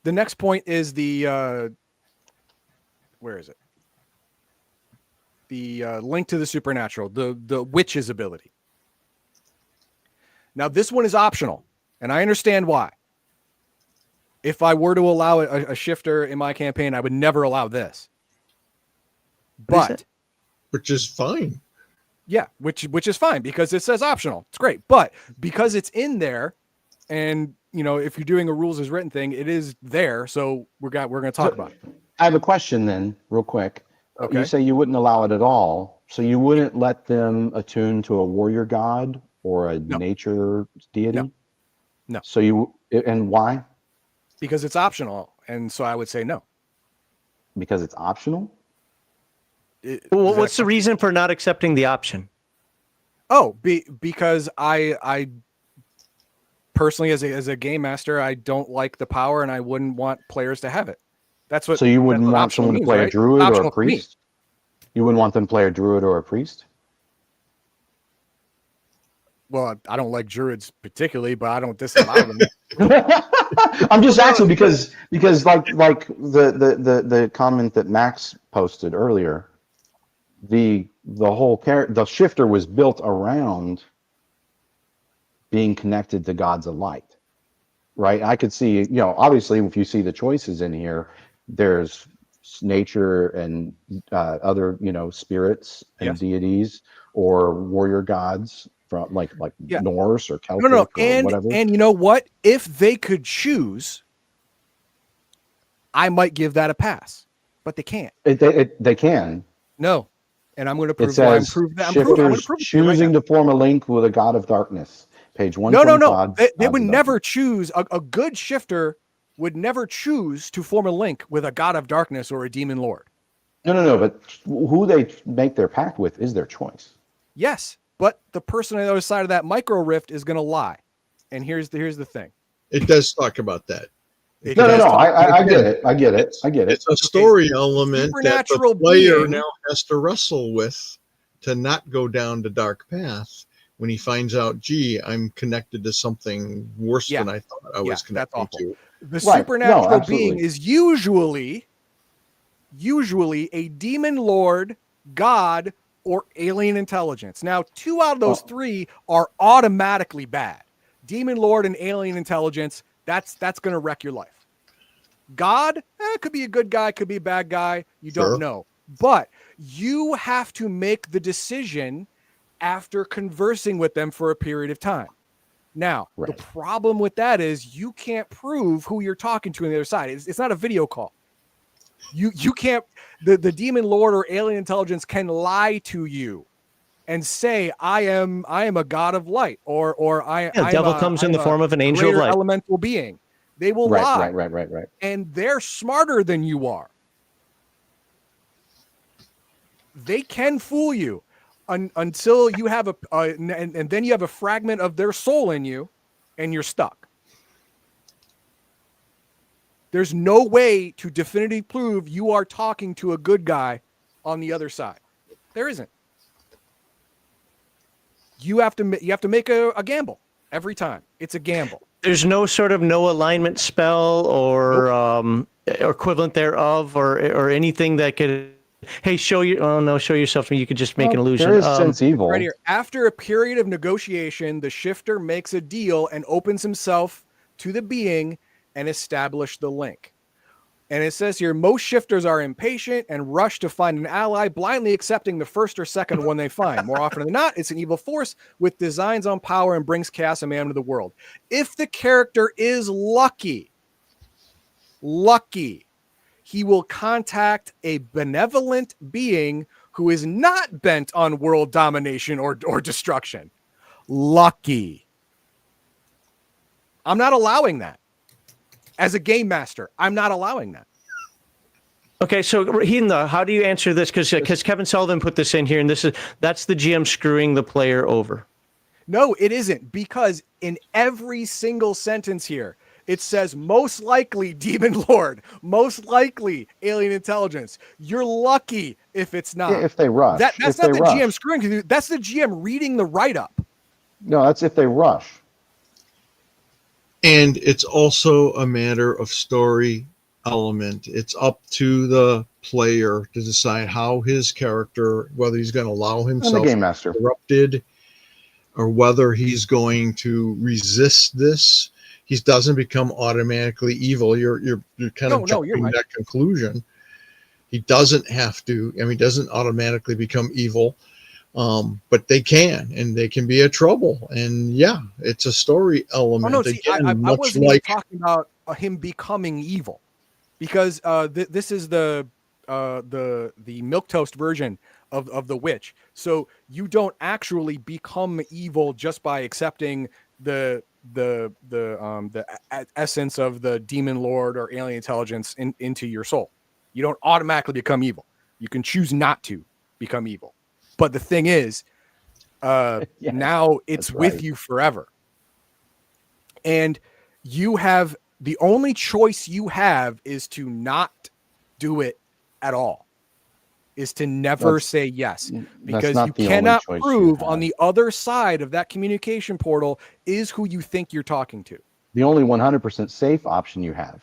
The next point is the where is it? The link to the supernatural, the witch's ability. Now, this one is optional, and I understand why. If I were to allow a shifter in my campaign, I would never allow this. But which is fine. Yeah, which is fine because it says optional. It's great. But because it's in there, and if you're doing a rules as written thing, it is there. So we're going to talk about it. I have a question then, real quick. Okay. You say you wouldn't allow it at all. So you wouldn't let them attune to a warrior god or a nature deity? No. So and why? Because it's optional. And so I would say no. Because it's optional? Well, what's the reason for not accepting the option? Oh, because I personally, as a game master, I don't like the power, and I wouldn't want players to have it. That's what. So you wouldn't want someone to play a druid or a priest? You wouldn't want them to play a druid or a priest? Well, I don't like druids particularly, but I don't disallow them. I'm just asking because like the comment that Max posted earlier, the shifter was built around being connected to gods of light, right? I could see, obviously if you see the choices in here, there's nature and other, spirits and deities or warrior gods from like Norse or Celtic or whatever. And you know what? If they could choose, I might give that a pass, but they can't. They can. No. And I'm going to prove, it says shifters choosing to form a link with a god of darkness. Page 125. No. They would never choose. A good shifter would never choose to form a link with a god of darkness or a demon lord. No. But who they make their pact with is their choice. Yes, but the person on the other side of that micro rift is going to lie. And here's the thing. It does talk about that. No. I get it. I get it. It's a story element that the player now has to wrestle with to not go down the dark path when he finds out, gee, I'm connected to something worse than I thought I was connected to. The supernatural being is usually a demon lord, god, or alien intelligence. Now, 2 out of those 3 are automatically bad. Demon lord and alien intelligence, that's going to wreck your life. God, could be a good guy, could be a bad guy. You don't know. But you have to make the decision after conversing with them for a period of time. Now, the problem with that is you can't prove who you're talking to on the other side. It's not a video call. You can't, the demon lord or alien intelligence can lie to you and say, I am a god of light, or the devil comes in the form of an angel of light, elemental being. They will lie. Right. And they're smarter than you are. They can fool you until you have and then you have a fragment of their soul in you, and you're stuck. There's no way to definitively prove you are talking to a good guy on the other side. There isn't. You have to make a gamble every time. It's a gamble. There's no sort of no alignment spell or equivalent thereof or anything that could, hey, show yourself to me. You could just make an illusion. There is sense evil. Right here. After a period of negotiation, the shifter makes a deal and opens himself to the being and establish the link. And it says here, most shifters are impatient and rush to find an ally, blindly accepting the first or second one they find. More often than not, it's an evil force with designs on power and brings chaos and mayhem to the world. If the character is lucky, he will contact a benevolent being who is not bent on world domination or destruction. Lucky. I'm not allowing that. As a game master, I'm not allowing that. Okay, so Heathendog, how do you answer this? Because Kevin Sullivan put this in here, and that's the GM screwing the player over. No, it isn't, because in every single sentence here, it says most likely Demon Lord, most likely alien intelligence. You're lucky if it's not. Yeah, if they rush. That's if not they the rush. GM screwing you. That's the GM reading the write-up. No, that's if they rush. And it's also a matter of story element. It's up to the player to decide how his character, whether he's going to allow I'm the himself game master. interrupted or whether he's going to resist this. He doesn't become automatically evil. You're kind of jumping right. that conclusion. He doesn't have to. I mean, he doesn't automatically become evil. But they can, and they can be a trouble. And yeah, it's a story element. Oh, no, see, Again, I much wasn't like even talking about him becoming evil, because this is the milquetoast version of the witch. So you don't actually become evil just by accepting the essence of the demon lord or alien intelligence into your soul. You don't automatically become evil. You can choose not to become evil. But the thing is, now it's with you forever. And you have, the only choice you have is to not do it at all, is to never say yes, because you cannot prove on the other side of that communication portal is who you think you're talking to. The only 100% safe option you have.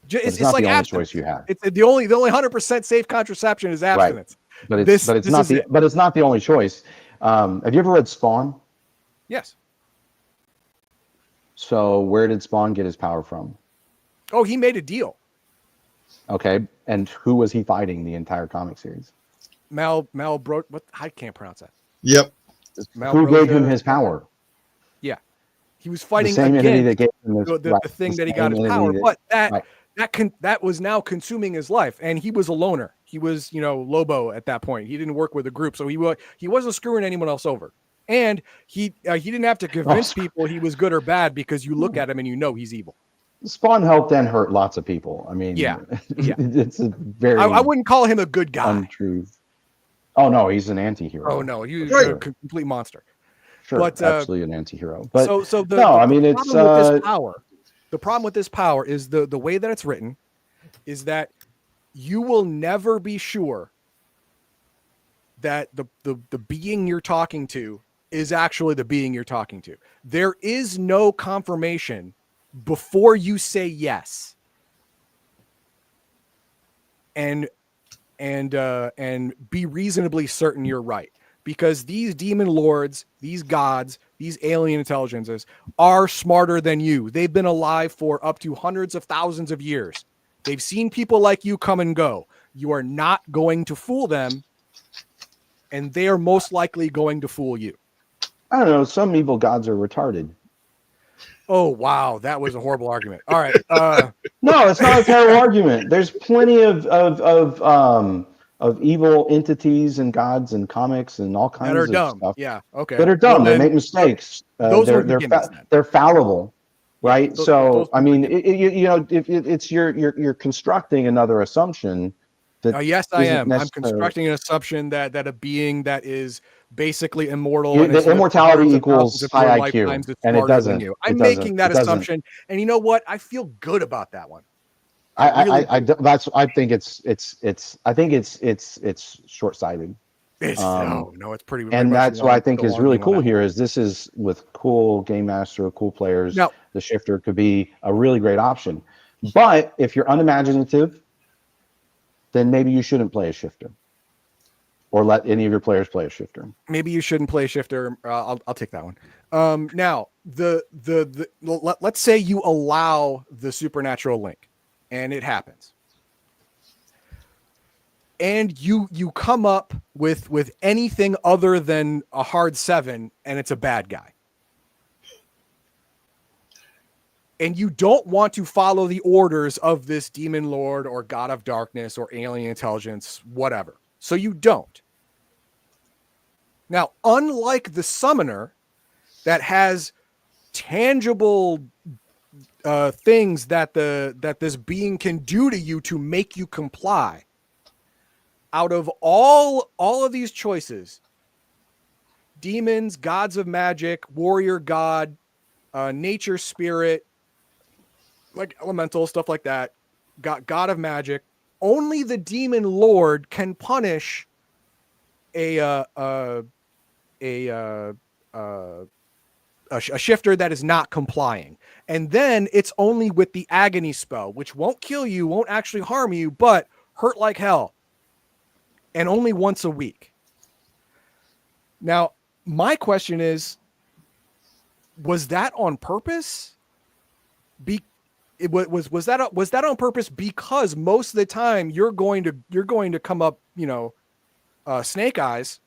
It's not like the only abstinence. choice you have. It's the only 100% safe contraception is abstinence. Right. But it's not the only choice. Have you ever read Spawn? Yes. So where did Spawn get his power from? Oh, he made a deal. Okay, and who was he fighting the entire comic series? What? I can't pronounce that. Yep. Who gave him his power? Yeah, he was fighting the same entity that gave him the thing that he got his power, but that was now consuming his life, and he was a loner. He was, Lobo at that point. He didn't work with a group, so he wasn't screwing anyone else over, and he didn't have to convince people he was good or bad, because you look at him and he's evil. Spawn helped and hurt lots of people. I mean, it's a very. I wouldn't call him a good guy. Untrue. Oh no, he's an anti-hero. Oh no, he's a complete monster. Sure, but, absolutely an anti-hero. But the problem with this power is the way that it's written is that you will never be sure that the being you're talking to is actually the being you're talking to. There is no confirmation before you say yes. And be reasonably certain you're right. Because these demon lords, these gods, these alien intelligences are smarter than you. They've been alive for up to hundreds of thousands of years. They've seen people like you come and go. You are not going to fool them, and they are most likely going to fool you. I don't know. Some evil gods are retarded. Oh, wow. That was a horrible argument. All right. No, it's not a terrible argument. There's plenty of evil entities and gods and comics and all kinds of dumb stuff. Yeah. Okay. That are dumb. They make mistakes. They're fallible, right? I mean, if it's you're constructing another assumption. Yes, I am. I'm constructing an assumption that a being that is basically immortal. The immortality equals high IQ, and it doesn't. I'm making that assumption, and you know what? I feel good about that one. I think it's short-sighted. It's pretty. And that's what I think is really cool here is this is with cool game master, cool players. Now, the shifter could be a really great option, but if you're unimaginative, then maybe you shouldn't play a shifter, or let any of your players play a shifter. Maybe you shouldn't play a shifter. I'll take that one. Now let's say you allow the supernatural link, and it happens, and you come up with anything other than a hard 7, and it's a bad guy. and you don't want to follow the orders of this demon lord or god of darkness or alien intelligence, whatever. So you don't. Now, unlike the summoner that has tangible things that this being can do to you to make you comply, out of all of these choices, demons, gods of magic, warrior god, nature spirit, like elemental stuff like that, god of magic, only the demon lord can punish a shifter that is not complying. And then it's only with the agony spell, which won't kill you, won't actually harm you, but hurt like hell, and only once a week. Now, my question is, was that on purpose? Was that on purpose? Because most of the time you're going to come up, snake eyes,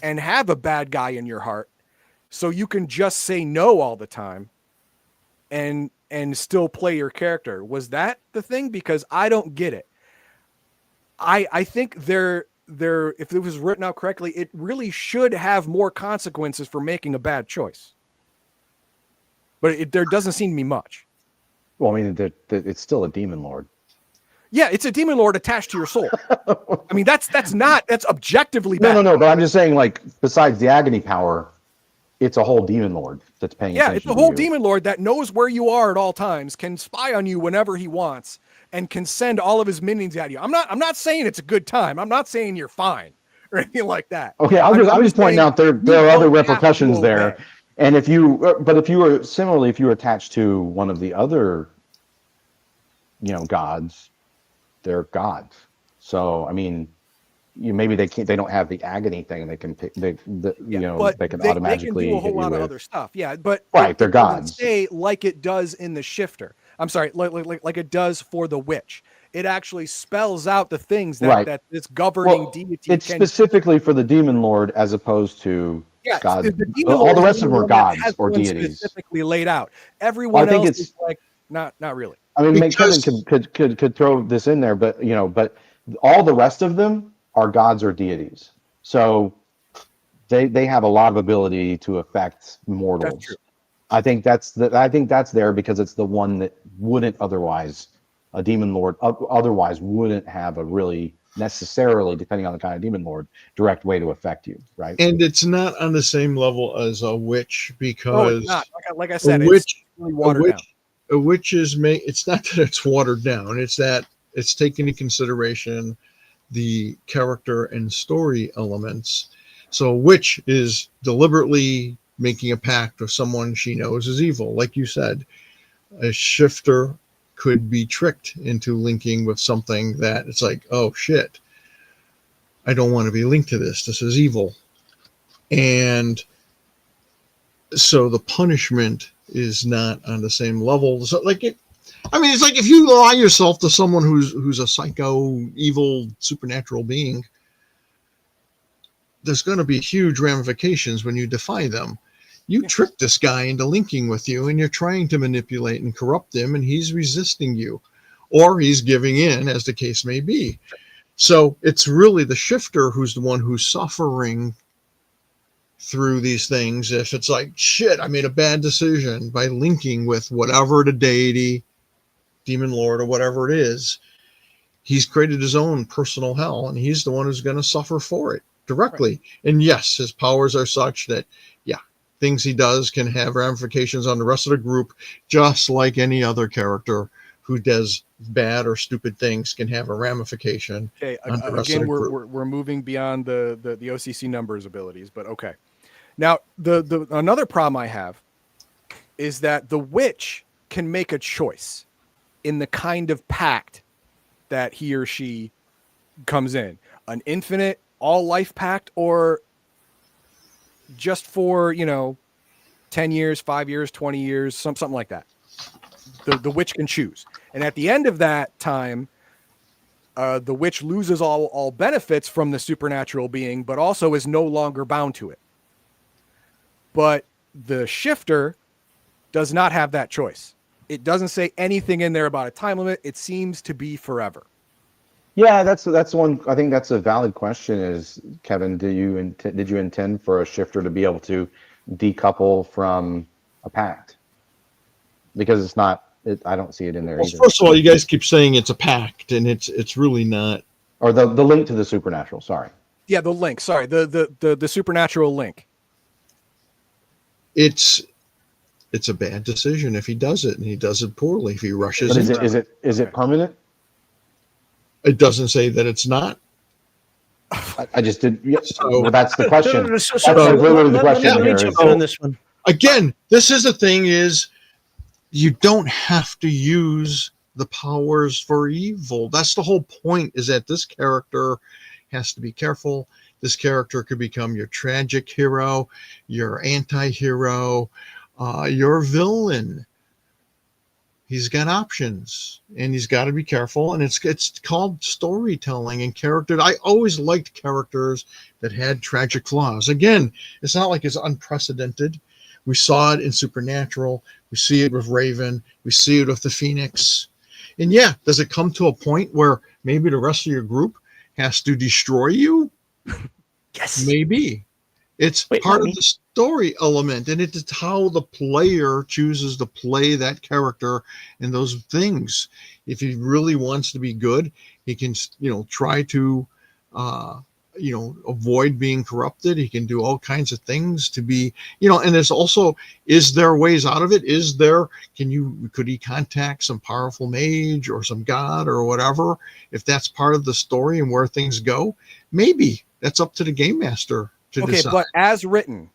and have a bad guy in your heart, so you can just say no all the time, and still play your character. Was that the thing? Because I don't get it. I think if it was written out correctly, it really should have more consequences for making a bad choice. But there doesn't seem to be much. Well, I mean, it's still a demon lord. Yeah, it's a demon lord attached to your soul. I mean, that's objectively bad. No. But I'm just saying, like, besides the agony power, it's a whole demon lord that's paying attention. Yeah, it's a whole demon lord that knows where you are at all times, can spy on you whenever he wants, and can send all of his minions at you. I'm not saying it's a good time. I'm not saying you're fine or anything like that. Okay, I'm just pointing out there are other repercussions there. And if you were attached to one of the other, gods, they're gods. So I mean, maybe they don't have the agony thing. They can pick. They can automatically do a whole hit lot you of with other stuff. Yeah, but right, they're gods. Say like it does in the shifter. I'm sorry, like it does for the witch. It actually spells out the things that this governing deity. It's specifically for the demon lord as opposed to. Yeah, God. All the rest of them are gods or deities. Specifically laid out. Everyone else is like not really. I mean, Kevin could throw this in there, but all the rest of them are gods or deities. So they have a lot of ability to affect mortals. That's true. I think that's there because it's the one that wouldn't otherwise, a demon lord otherwise wouldn't have a really necessarily, depending on the kind of demon lord, direct way to affect you, right? And it's not on the same level as a witch because it's not. Like I said, it's really watered down. A witch it's not that it's watered down, it's that it's taking into consideration the character and story elements. So a witch is deliberately making a pact with someone she knows is evil. Like you said, a shifter could be tricked into linking with something that it's like, oh shit, I don't want to be linked to this. This is evil. And so the punishment is not on the same level. So it's like if you lie yourself to someone who's a psycho, evil, supernatural being, there's going to be huge ramifications when you defy them. You tricked this guy into linking with you, and you're trying to manipulate and corrupt him, and he's resisting you, or he's giving in, as the case may be. So it's really the shifter who's the one who's suffering through these things. If it's like, shit, I made a bad decision by linking with whatever the deity, demon lord, or whatever it is, he's created his own personal hell, and he's the one who's going to suffer for it directly. Right. And yes, his powers are such that, things he does can have ramifications on the rest of the group, just like any other character who does bad or stupid things can have a ramification. Okay, again, we're moving beyond the OCC numbers abilities, but okay. Now, the another problem I have is that the witch can make a choice in the kind of pact that he or she comes in. An infinite, all life pact, or just for 10 years, 5 years, 20 years, something like that. The witch can choose, and at the end of that time, the witch loses all benefits from the supernatural being, but also is no longer bound to it. But the shifter does not have that choice. It doesn't say anything in there about a time limit. It seems to be forever. Yeah, that's one. I think that's a valid question. Is Kevin, did you intend for a shifter to be able to decouple from a pact? Because it's not. I don't see it in there Well, either. first of all, you guys keep saying it's a pact, and it's really not. Or the link to the supernatural. Sorry. Yeah, the link. Sorry, the supernatural link. It's a bad decision if he does it, and he does it poorly. If he rushes But into it, is it permanent? it doesn't say that it's not. I just did. Yeah, So- well, that's the question. No, so- That's literally the question let me here. jump Is, in on this one. Again, this is the thing: is you don't have to use the powers for evil. That's the whole point. Is that this character has to be careful. This character could become your tragic hero, your anti-hero, your villain. He's got options, and he's got to be careful. And it's called storytelling and character. I always liked characters that had tragic flaws. Again, it's not like it's unprecedented. We saw it in Supernatural. We see it with Raven. We see it with the Phoenix. And yeah, does it come to a point where maybe the rest of your group has to destroy you? Yes. Maybe. It's part of the story element, and it's how the player chooses to play that character and those things. If he really wants to be good, he can, try to, avoid being corrupted. He can do all kinds of things to be, and there's also, is there ways out of it? Could he contact some powerful mage or some god or whatever? If that's part of the story and where things go, maybe that's up to the game master. Okay, decide. but as written,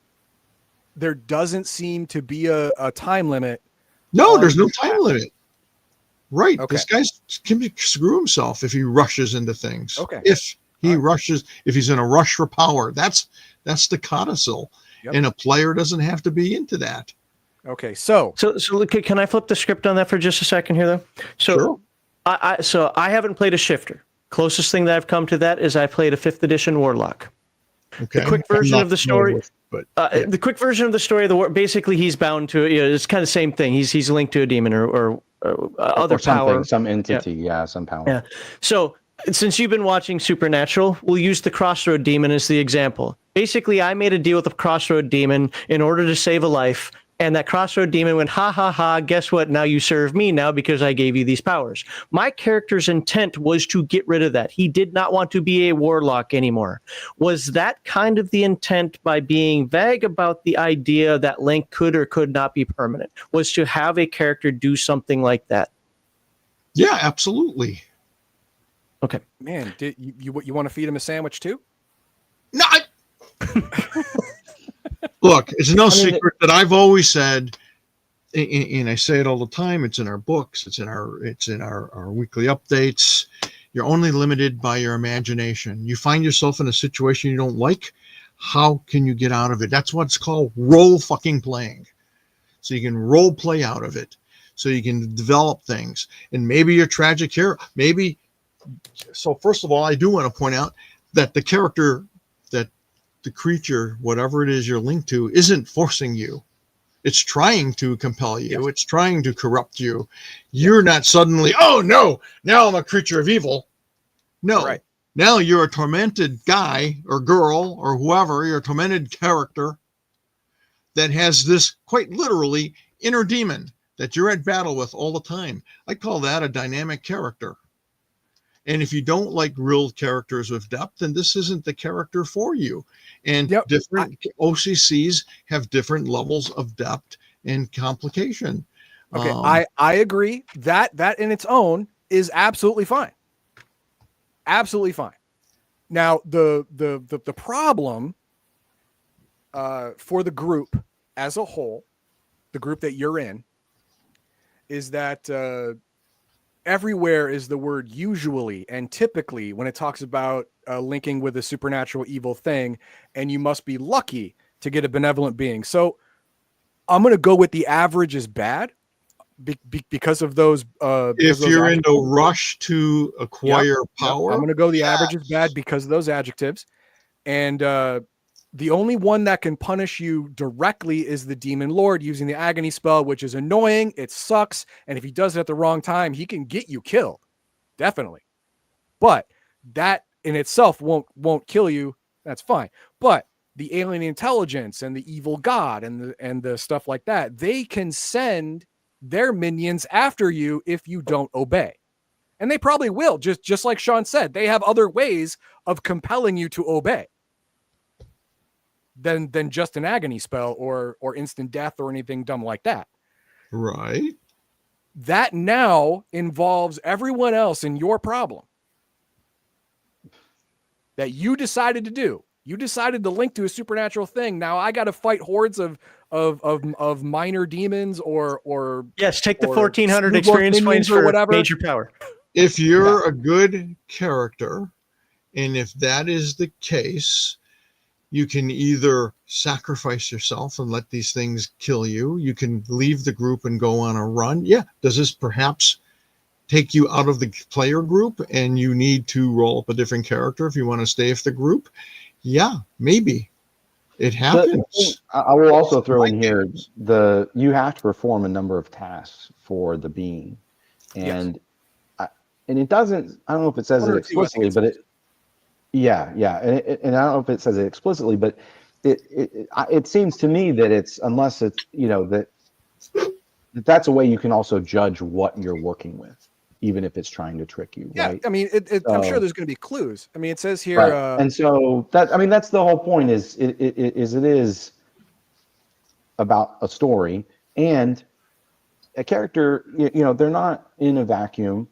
there doesn't seem to be a time limit. No, there's no time limit. Right. Okay. This guy can screw himself if he rushes into things. Okay. If he rushes, if he's in a rush for power, that's the codicil. Yep. And a player doesn't have to be into that. Okay, so look, can I flip the script on that for just a second here, though? So, Sure. I haven't played a shifter. Closest thing that I've come to that is I played a 5th edition warlock. Okay. The quick version of the story. The quick version of the story, basically he's bound to it. It's kind of the same thing. He's linked to a demon or other power, some entity, some power. Yeah. So since you've been watching Supernatural, we'll use the Crossroad Demon as the example. Basically, I made a deal with the Crossroad Demon in order to save a life. And that Crossroad Demon went, ha, ha, ha, guess what? Now you serve me now because I gave you these powers. My character's intent was to get rid of that. He did not want to be a warlock anymore. Was that kind of the intent by being vague about the idea that Link could or could not be permanent? Was to have a character do something like that? Yeah, absolutely. Okay. man, did you want to feed him a sandwich too? No, look, it's no secret that I've always said, and I say it all the time. It's in our books. It's in our weekly updates. You're only limited by your imagination. You find yourself in a situation you don't like. How can you get out of it? That's what's called role fucking playing. So you can role play out of it. So you can develop things. And maybe you're tragic hero. Maybe. So first of all, I do want to point out that the character, that the creature, whatever it is you're linked to, isn't forcing you. It's trying to compel you. Yes. It's trying to corrupt you. You're not suddenly, oh no, now I'm a creature of evil. No. Right. Now you're a tormented guy or girl or whoever, you're a tormented character that has this quite literally inner demon that you're at battle with all the time. I call that a dynamic character. And if you don't like real characters with depth, then this isn't the character for you. And different OCCs have different levels of depth and complication. Okay, I agree. That in its own is absolutely fine. Absolutely fine. Now the problem for the group as a whole, the group that you're in, is that everywhere is the word usually and typically when it talks about linking with a supernatural evil thing, and you must be lucky to get a benevolent being. So I'm going to go with the average is bad because of those. If you're in a rush to acquire power, I'm going to go the average is bad because of those adjectives. And The only one that can punish you directly is the Demon Lord using the agony spell, which is annoying. It sucks. And if he does it at the wrong time, he can get you killed. Definitely. But that in itself won't kill you. That's fine. But the alien intelligence and the evil god and the stuff like that, they can send their minions after you if you don't obey. And they probably will, just like Sean said. They have other ways of compelling you to obey than just an agony spell or instant death or anything dumb like that. Right. That now involves everyone else in your problem that you decided to do. You decided to link to a supernatural thing. Now I got to fight hordes of minor demons or Yes, take the or 1400 Snoop experience minions points or for whatever. major power. If you're a good character, and if that is the case, you can either sacrifice yourself and let these things kill you. You can leave the group and go on a run. Yeah. Does this perhaps take you out of the player group and you need to roll up a different character if you want to stay with the group? Yeah, maybe. It happens. I will also throw in here you have to perform a number of tasks for the being. And and it doesn't, I don't know if it says it explicitly, but and I don't know if it says it explicitly, but it seems to me that it's, unless it's, that's a way you can also judge what you're working with, even if it's trying to trick you, right? I mean, I'm sure there's going to be clues. I mean, it says here, right. And so that's the whole point. Is it is about a story and a character. They're not in a vacuum.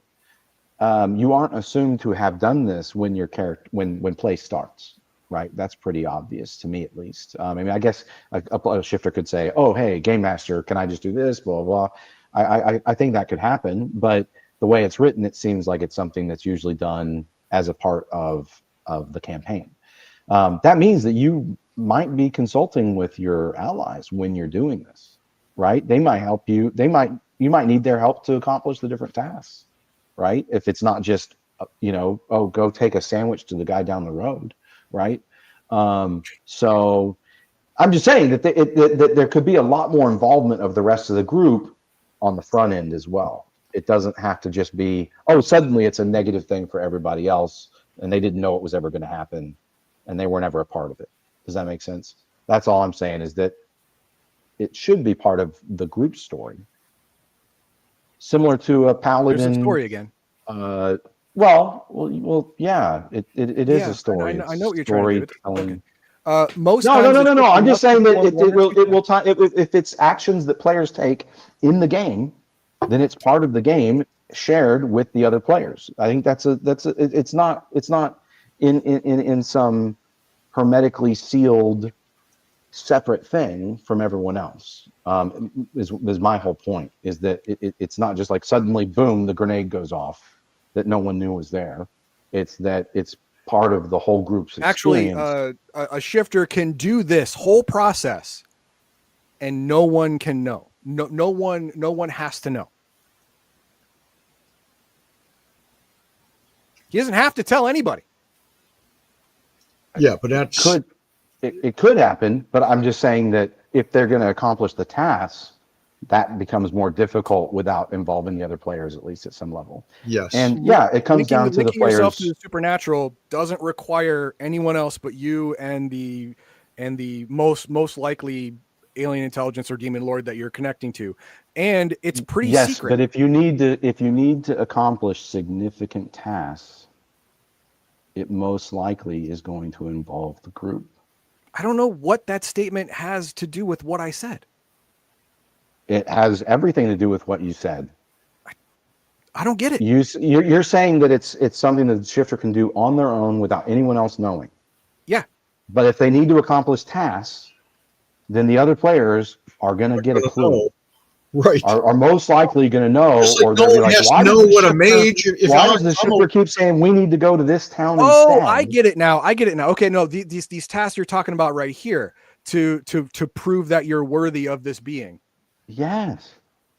You aren't assumed to have done this when your character when play starts, right? That's pretty obvious to me, at least. I mean, I guess a shifter could say, "Oh, hey, game master, can I just do this?" Blah blah. I think that could happen, but the way it's written, it seems like it's something that's usually done as a part of the campaign. That means that you might be consulting with your allies when you're doing this, right? They might help you. You might need their help to accomplish the different tasks. Right? If it's not just, go take a sandwich to the guy down the road, right? So I'm just saying that that there could be a lot more involvement of the rest of the group on the front end as well. It doesn't have to just be, suddenly it's a negative thing for everybody else and they didn't know it was ever going to happen and they were never a part of it. Does that make sense? That's all I'm saying, is that it should be part of the group story. Similar to a paladin. There's a story again. Well, yeah. It is a story. I know what you're trying to do. Okay. No. I'm just saying that it will if it's actions that players take in the game, then it's part of the game shared with the other players. I think it's not in some hermetically sealed separate thing from everyone else. Is my whole point, is that it's not just like suddenly boom the grenade goes off that no one knew was there. It's that it's part of the whole group's experience. Actually, a shifter can do this whole process and no one can know. No one has to know. He doesn't have to tell anybody. Yeah, but it could happen, but I'm just saying that if they're going to accomplish the tasks, that becomes more difficult without involving the other players, at least at some level. Yes. And it comes down to the players. Yourself to the supernatural doesn't require anyone else but you and the most likely alien intelligence or demon lord that you're connecting to. And it's pretty secret. But if you need to accomplish significant tasks, it most likely is going to involve the group. I don't know what that statement has to do with what I said. It has everything to do with what you said. I don't get it. You're saying that it's something that the shifter can do on their own without anyone else knowing. Yeah. But if they need to accomplish tasks, then the other players are going to get a clue. Right. Are most likely going to know, or they'll be like, why does the shifter keep saying we need to go to this town instead? Oh, I get it now. Okay, no, these tasks you're talking about right here to prove that you're worthy of this being. Yes,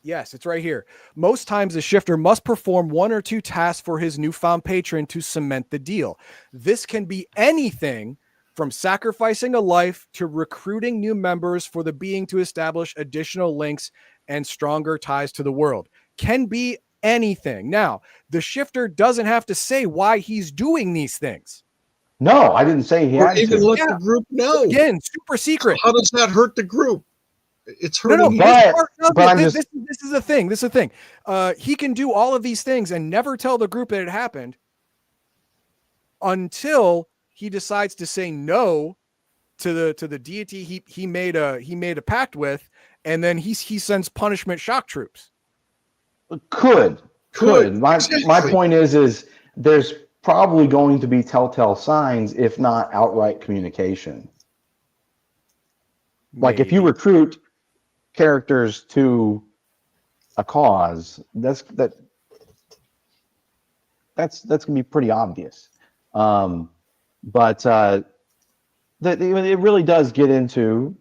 it's right here. Most times the shifter must perform one or two tasks for his newfound patron to cement the deal. This can be anything from sacrificing a life to recruiting new members for the being to establish additional links and stronger ties to the world. Can be anything. Now, the shifter doesn't have to say why he's doing these things. No, I didn't say he Or had even to. let the group know. Again, super secret. How does that hurt the group? It's No, hurting. this is the thing. This is the thing. He can do all of these things and never tell the group that it happened until he decides to say no to the deity he made a pact with, and then he sends punishment shock troops. Could. My Exactly. point is there's probably going to be telltale signs, if not outright communication. Like if you Maybe. recruit characters to a cause, that's gonna be pretty obvious. But it really does get into.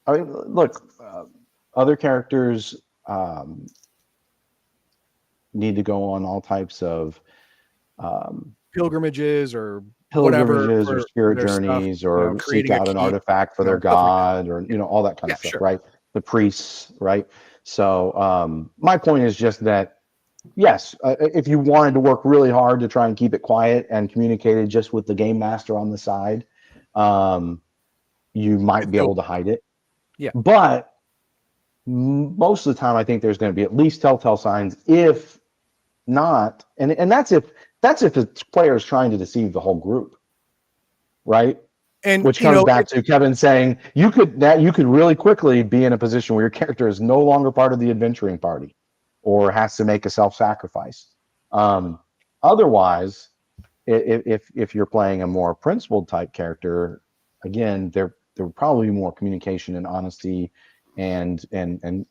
I mean, look, other characters need to go on all types of Pilgrimages or pilgrimages whatever or spirit their stuff, journeys, or seek creating a out an keep, artifact for their stuff like that. god, or all that kind of stuff, sure. right? The priests, right? So my point is just that, yes, if you wanted to work really hard to try and keep it quiet and communicated just with the game master on the side, you might be able to hide it. Yeah. But most of the time, I think there's going to be at least telltale signs. If not, and that's if the player is trying to deceive the whole group, right? And Which comes back to Kevin saying you could really quickly be in a position where your character is no longer part of the adventuring party, or has to make a self-sacrifice. Otherwise, if you're playing a more principled type character, again, there would probably be more communication and honesty and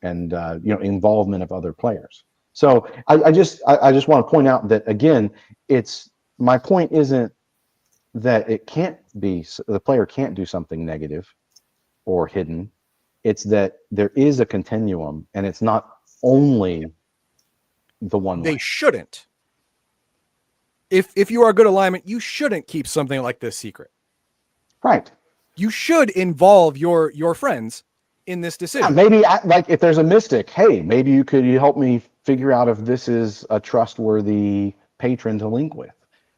involvement of other players. So I just want to point out that, again, my point isn't that the player can't do something negative or hidden. It's that there is a continuum, and it's not only the one way. They shouldn't. If you are a good alignment, you shouldn't keep something like this secret. Right. You should involve your friends in this decision. Yeah, maybe like if there's a mystic, hey, maybe you help me figure out if this is a trustworthy patron to link with.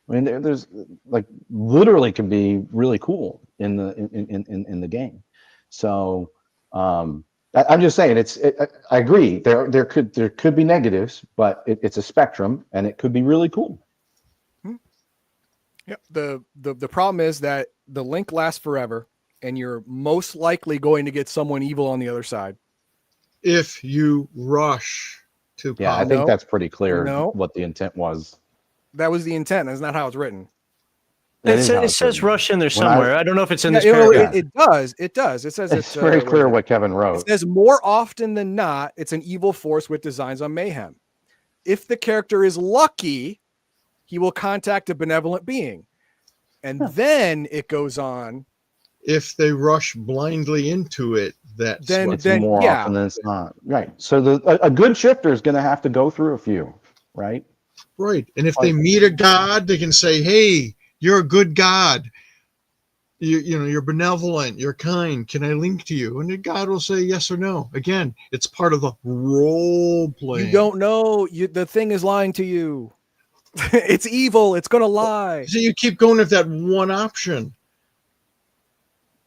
I mean, there's like literally can be really cool in the game. So I'm just saying I agree. There could be negatives, but it's a spectrum, and it could be really cool. Yep. The problem is that the link lasts forever, and you're most likely going to get someone evil on the other side. If you rush to Yeah, power. I think that's pretty clear No. what the intent was. That was the intent. That's not how it's written. It says rush in there somewhere. I don't know if it's in this Yeah, paragraph. it does. It does. It says It's very clear what Kevin wrote. It says more often than not, it's an evil force with designs on mayhem. If the character is lucky, he will contact a benevolent being. And then it goes on. If they rush blindly into it, Then more often than it's not. Right. So a good shifter is going to have to go through a few, right? Right. And if they meet a god, they can say, hey, you're a good god. You're benevolent, you're kind. Can I link to you? And the god will say yes or no. Again, it's part of the role playing. You don't know. The thing is lying to you. It's evil. It's going to lie. So you keep going with that one option.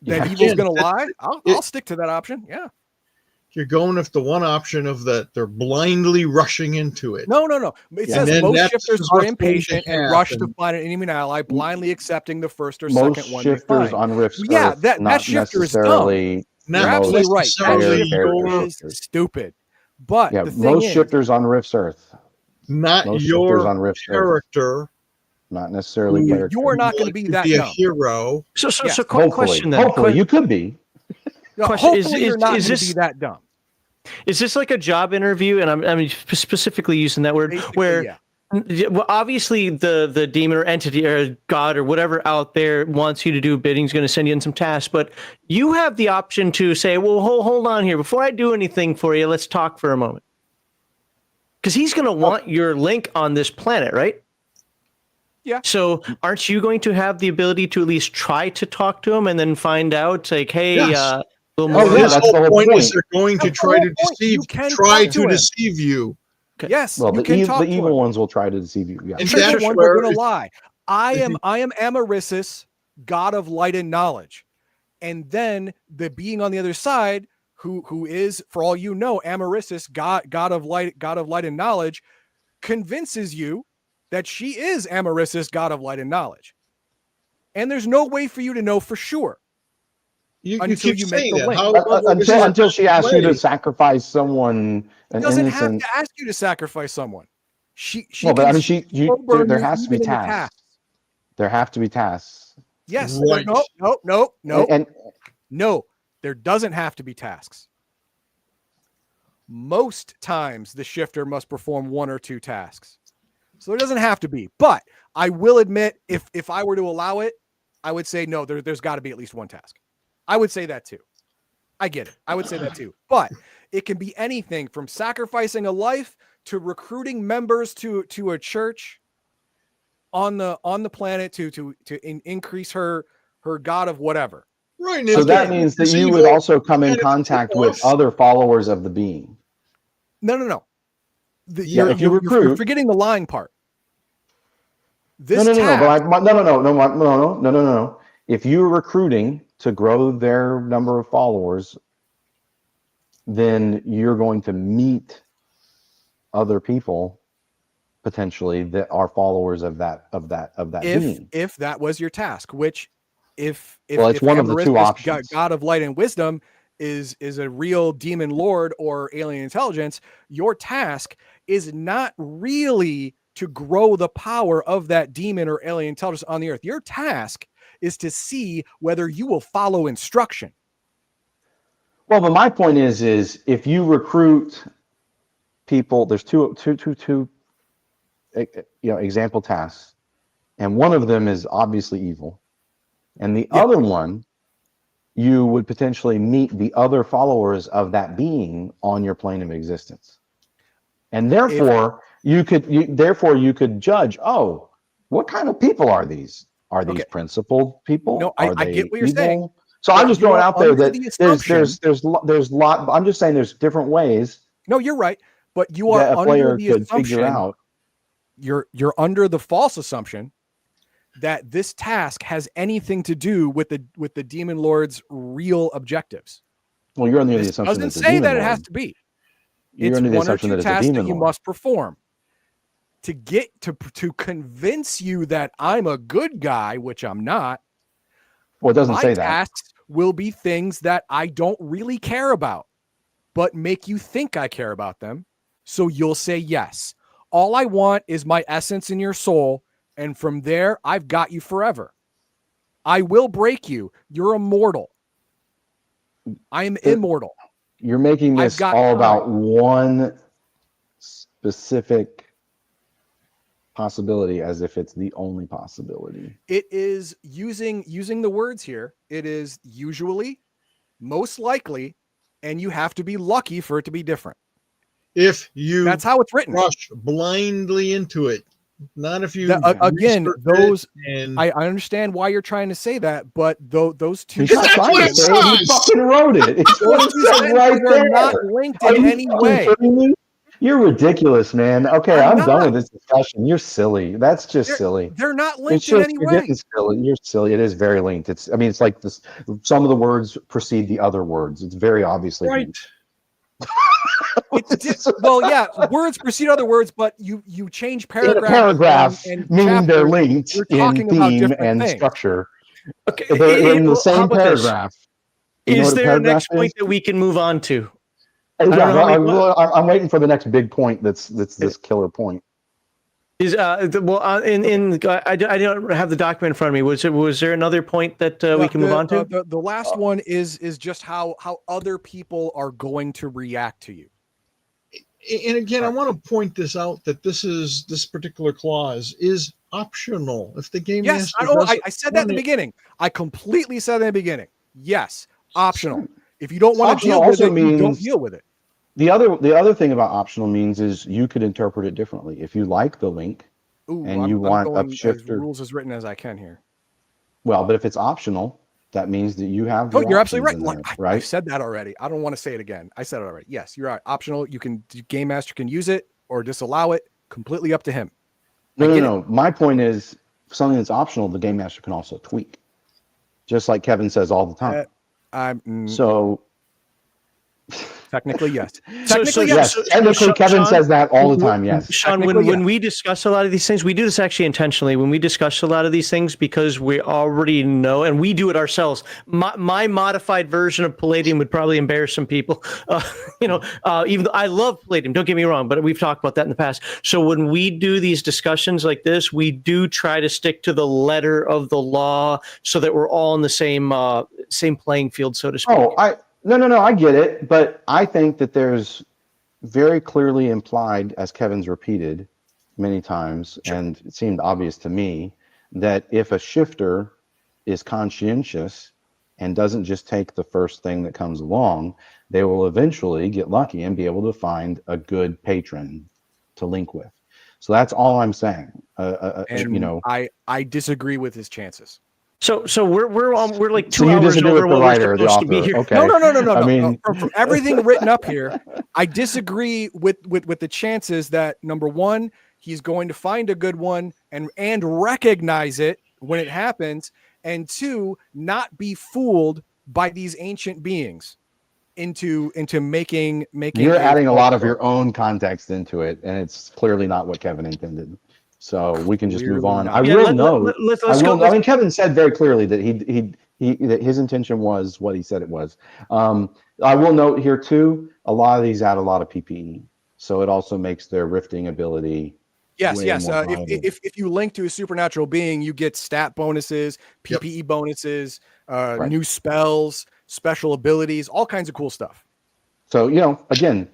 That evil's going to lie? I'll stick to that option. Yeah. You're going with the one option of that they're blindly rushing into it. No. It says most shifters are impatient and rush to happen. find an enemy ally, blindly accepting the first or Most second one they shifters find. on Rift's Yeah, Earth, that not shifter is necessarily. You're Not absolutely right. That necessarily shifter is stupid. But Yeah, the thing most is, shifters on Rift's Earth, not most your shifters on Rift's Earth, character. not necessarily Who player. you are not going to be that a dumb. hero. So Yes. quick question then. Hopefully, you could be. Question, Hopefully, you're not going to be that dumb. Is this like a job interview? And I'm specifically using that word Basically, where, yeah. well, obviously the demon or entity or god or whatever out there wants you to do bidding, is going to send you in some tasks, but you have the option to say, well, hold on here. Before I do anything for you, let's talk for a moment. Because he's going to want your link on this planet, right? Yeah. So aren't you going to have the ability to at least try to talk to them and then find out, like, hey, Yes. little Oh, more? yeah, His that's the whole whole point is point. they're going to That's the try whole to point. You can try talk to to him. deceive you. Okay. Yes, Well, you can talk the to evil him. ones will try to deceive you. Yeah. And The evil that's ones where are going to if- lie. I if am Amaryssus, god of light and knowledge. And then the being on the other side, who is, for all you know, Amaryssus, god of light and knowledge, convinces you that she is Amaryssus, god of light and knowledge. And there's no way for you to know for sure you until keep you make saying the that. link. Until she asks you to play. sacrifice someone, an Doesn't have innocent. to ask you to sacrifice someone. She Well, but I can mean, slow burn there you has to be even in the tasks. tasks. There have to be tasks. Yes. Right. No. And No, there doesn't have to be tasks. Most times the shifter must perform one or two tasks. So there doesn't have to be. But I will admit, if I were to allow it, I would say no, there's got to be at least one task. I would say that too. I get it. I would say that too. But it can be anything from sacrificing a life to recruiting members to a church on the planet to increase her god of whatever. Right. And so if that the means that is you evil, would also come in kind of contact tip with off. other followers of the being. No. Yeah, if you You're recruit- forgetting the lying part. This No. task, But no. If you're recruiting to grow their number of followers, then you're going to meet other people potentially that are followers of that being. if that was your task, which if It's one of the two Amaryssus, options. God of light and wisdom, is a real demon lord or alien intelligence, your task is not really to grow the power of that demon or alien intelligence on the earth. Your task is to see whether you will follow instruction. Well, but my point is if you recruit people, there's two example tasks, and one of them is obviously evil, and the Yeah. other one, you would potentially meet the other followers of that being on your plane of existence, and therefore you could judge. Oh, what kind of people are these? Are these Okay. principled people? No, Are I they get what you're evil? saying. So But I'm just you throwing are out there under that the there's lot. I'm just saying there's different ways No, you're right. But you are that a under player the could assumption. figure out. You're under the false assumption that this task has anything to do with the demon lord's real objectives. Well, you're under the This assumption doesn't that it's a say demon that it lord. has to be. You're It's under the one or assumption two that it's a tasks that demon you lord. must perform to get to convince you that I'm a good guy, which I'm not. Well, it doesn't My say that. tasks will be things that I don't really care about, but make you think I care about them. So you'll say yes. All I want is my essence in your soul. And from there, I've got you forever. I will break you. You're immortal. I am immortal. You're making I've this got all time. about one specific possibility as if it's the only possibility. It is using the words here. It is usually, most likely, and you have to be lucky for it to be different. If you That's how it's written. rush blindly into it, not if you Again, research those it and I understand why you're trying to say that, but those two He's not That's trying what to it say it. He says. fucking wrote it. It's what it two says right sentences are not there. linked Are in you any fucking way. kidding me? You're ridiculous, man. Okay, I'm I'm done not. with this discussion. You're silly. That's just silly. They're not It's linked in just any you're way. getting silly. You're silly. It is very linked. It's like this. Some of the words precede the other words. It's very obviously right. linked. Well, yeah, words precede other words, but you change In a paragraphs paragraph, and meaning they're chapters. linked You're in talking about theme different and things. structure. Okay. They're in the How same about this? paragraph. You know Is what a there a paragraph next point is? that we can move on to? Yeah, don't know how many- I'm waiting for the next big point. That's this killer point. Is I don't have the document in front of me. Was there another point that we can move on to? The last one is just how other people are going to react to you. And again, I want to point this out that this particular clause is optional. If the game Yes, master doesn't I said that in the want it- beginning. I completely said that in the beginning. Yes, optional. If you don't want to deal Optional with it, also you don't means- deal with it. The other thing about optional means is you could interpret it differently. If you like the link, Ooh, and you want going as Shifter. rules as written as I can here. Well, but if it's optional, that means that you have. Oh, your you're absolutely right. options in there, I've right? said that already. I don't want to say it again. I said it already. Yes, you're right. Optional. You can Game Master can use it or disallow it. Completely up to him. No. My point is something that's optional. The game master can also tweak, just like Kevin says all the time. So technically, yes. So- Technically, so- yes. yes, technically, Kevin Sean- says that all the time. Yes. Sean, Technically, when yes. we discuss a lot of these things, we do this actually intentionally. When we discuss a lot of these things, because we already know, and we do it ourselves. My modified version of Palladium would probably embarrass some people. Even though I love Palladium, don't get me wrong, but we've talked about that in the past. So when we do these discussions like this, we do try to stick to the letter of the law so that we're all in the same playing field, so to speak. No, I get it, but I think that there's very clearly implied, as Kevin's repeated many times, and it seemed obvious to me, that if a shifter is conscientious and doesn't just take the first thing that comes along, they will eventually get lucky and be able to find a good patron to link with. So that's all I'm saying. I disagree with his chances. So we're like 2 So you hours disagree over with the what we're writer, the supposed to be author. here. Okay. No. I mean, From everything written up here, I disagree with the chances that number one, he's going to find a good one and recognize it when it happens, and two, not be fooled by these ancient beings into making. You're adding a lot of your own context into it, and it's clearly not what Kevin intended. So we can just move on. Clearly I not. Yeah, will note. let's go. I mean, Kevin said very clearly that that his intention was what he said it was. I will note here too. A lot of these add a lot of PPE, so it also makes their rifting ability. Yes. way more viable. If you link to a supernatural being, you get stat bonuses, PPE bonuses, new spells, special abilities, all kinds of cool stuff. So again,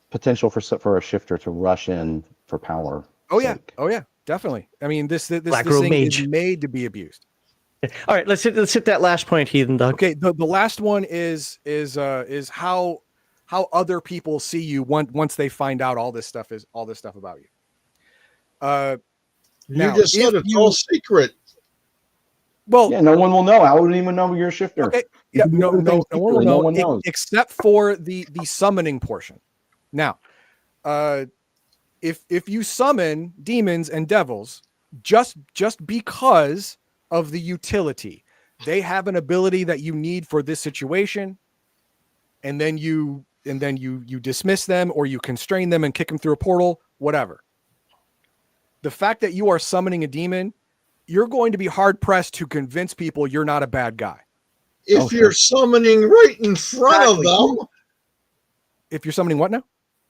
potential for a shifter to rush in for power. Oh sake. yeah, definitly. I mean, this Black thing Robe Mage. is made to be abused. All right, let's hit that last point, Heathendog. Okay, the last one is how other people see you once they find out all this stuff about you. You just said it's all secret. Well, Yeah, no one will know. I wouldn't even know you're a shifter. okay, yeah, no one will No know, one knows. except for the summoning portion. Now, if you summon demons and devils just because of the utility, they have an ability that you need for this situation, and then you dismiss them or you constrain them and kick them through a portal, whatever. The fact that you are summoning a demon, you're going to be hard pressed to convince people you're not a bad guy. If you're summoning right in front of them. If you're summoning what now?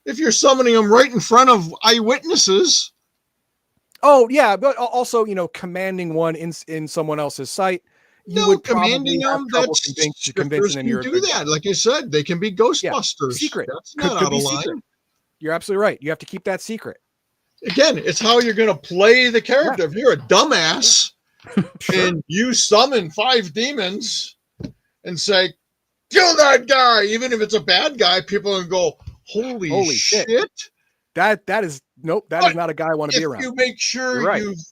If you're summoning them right in front of eyewitnesses. Oh yeah, but also commanding one in someone else's sight. You would commanding them. That's convincing them you're do that. Like I said, they can be Ghostbusters. Secret. That's not out of line. Secret. You're absolutely right. You have to keep that secret. Again, it's how you're going to play the character. If you're a dumbass and you summon 5 demons and say, kill that guy, even if it's a bad guy, people are going to go, holy shit. That is not a guy I want to be around. If you make sure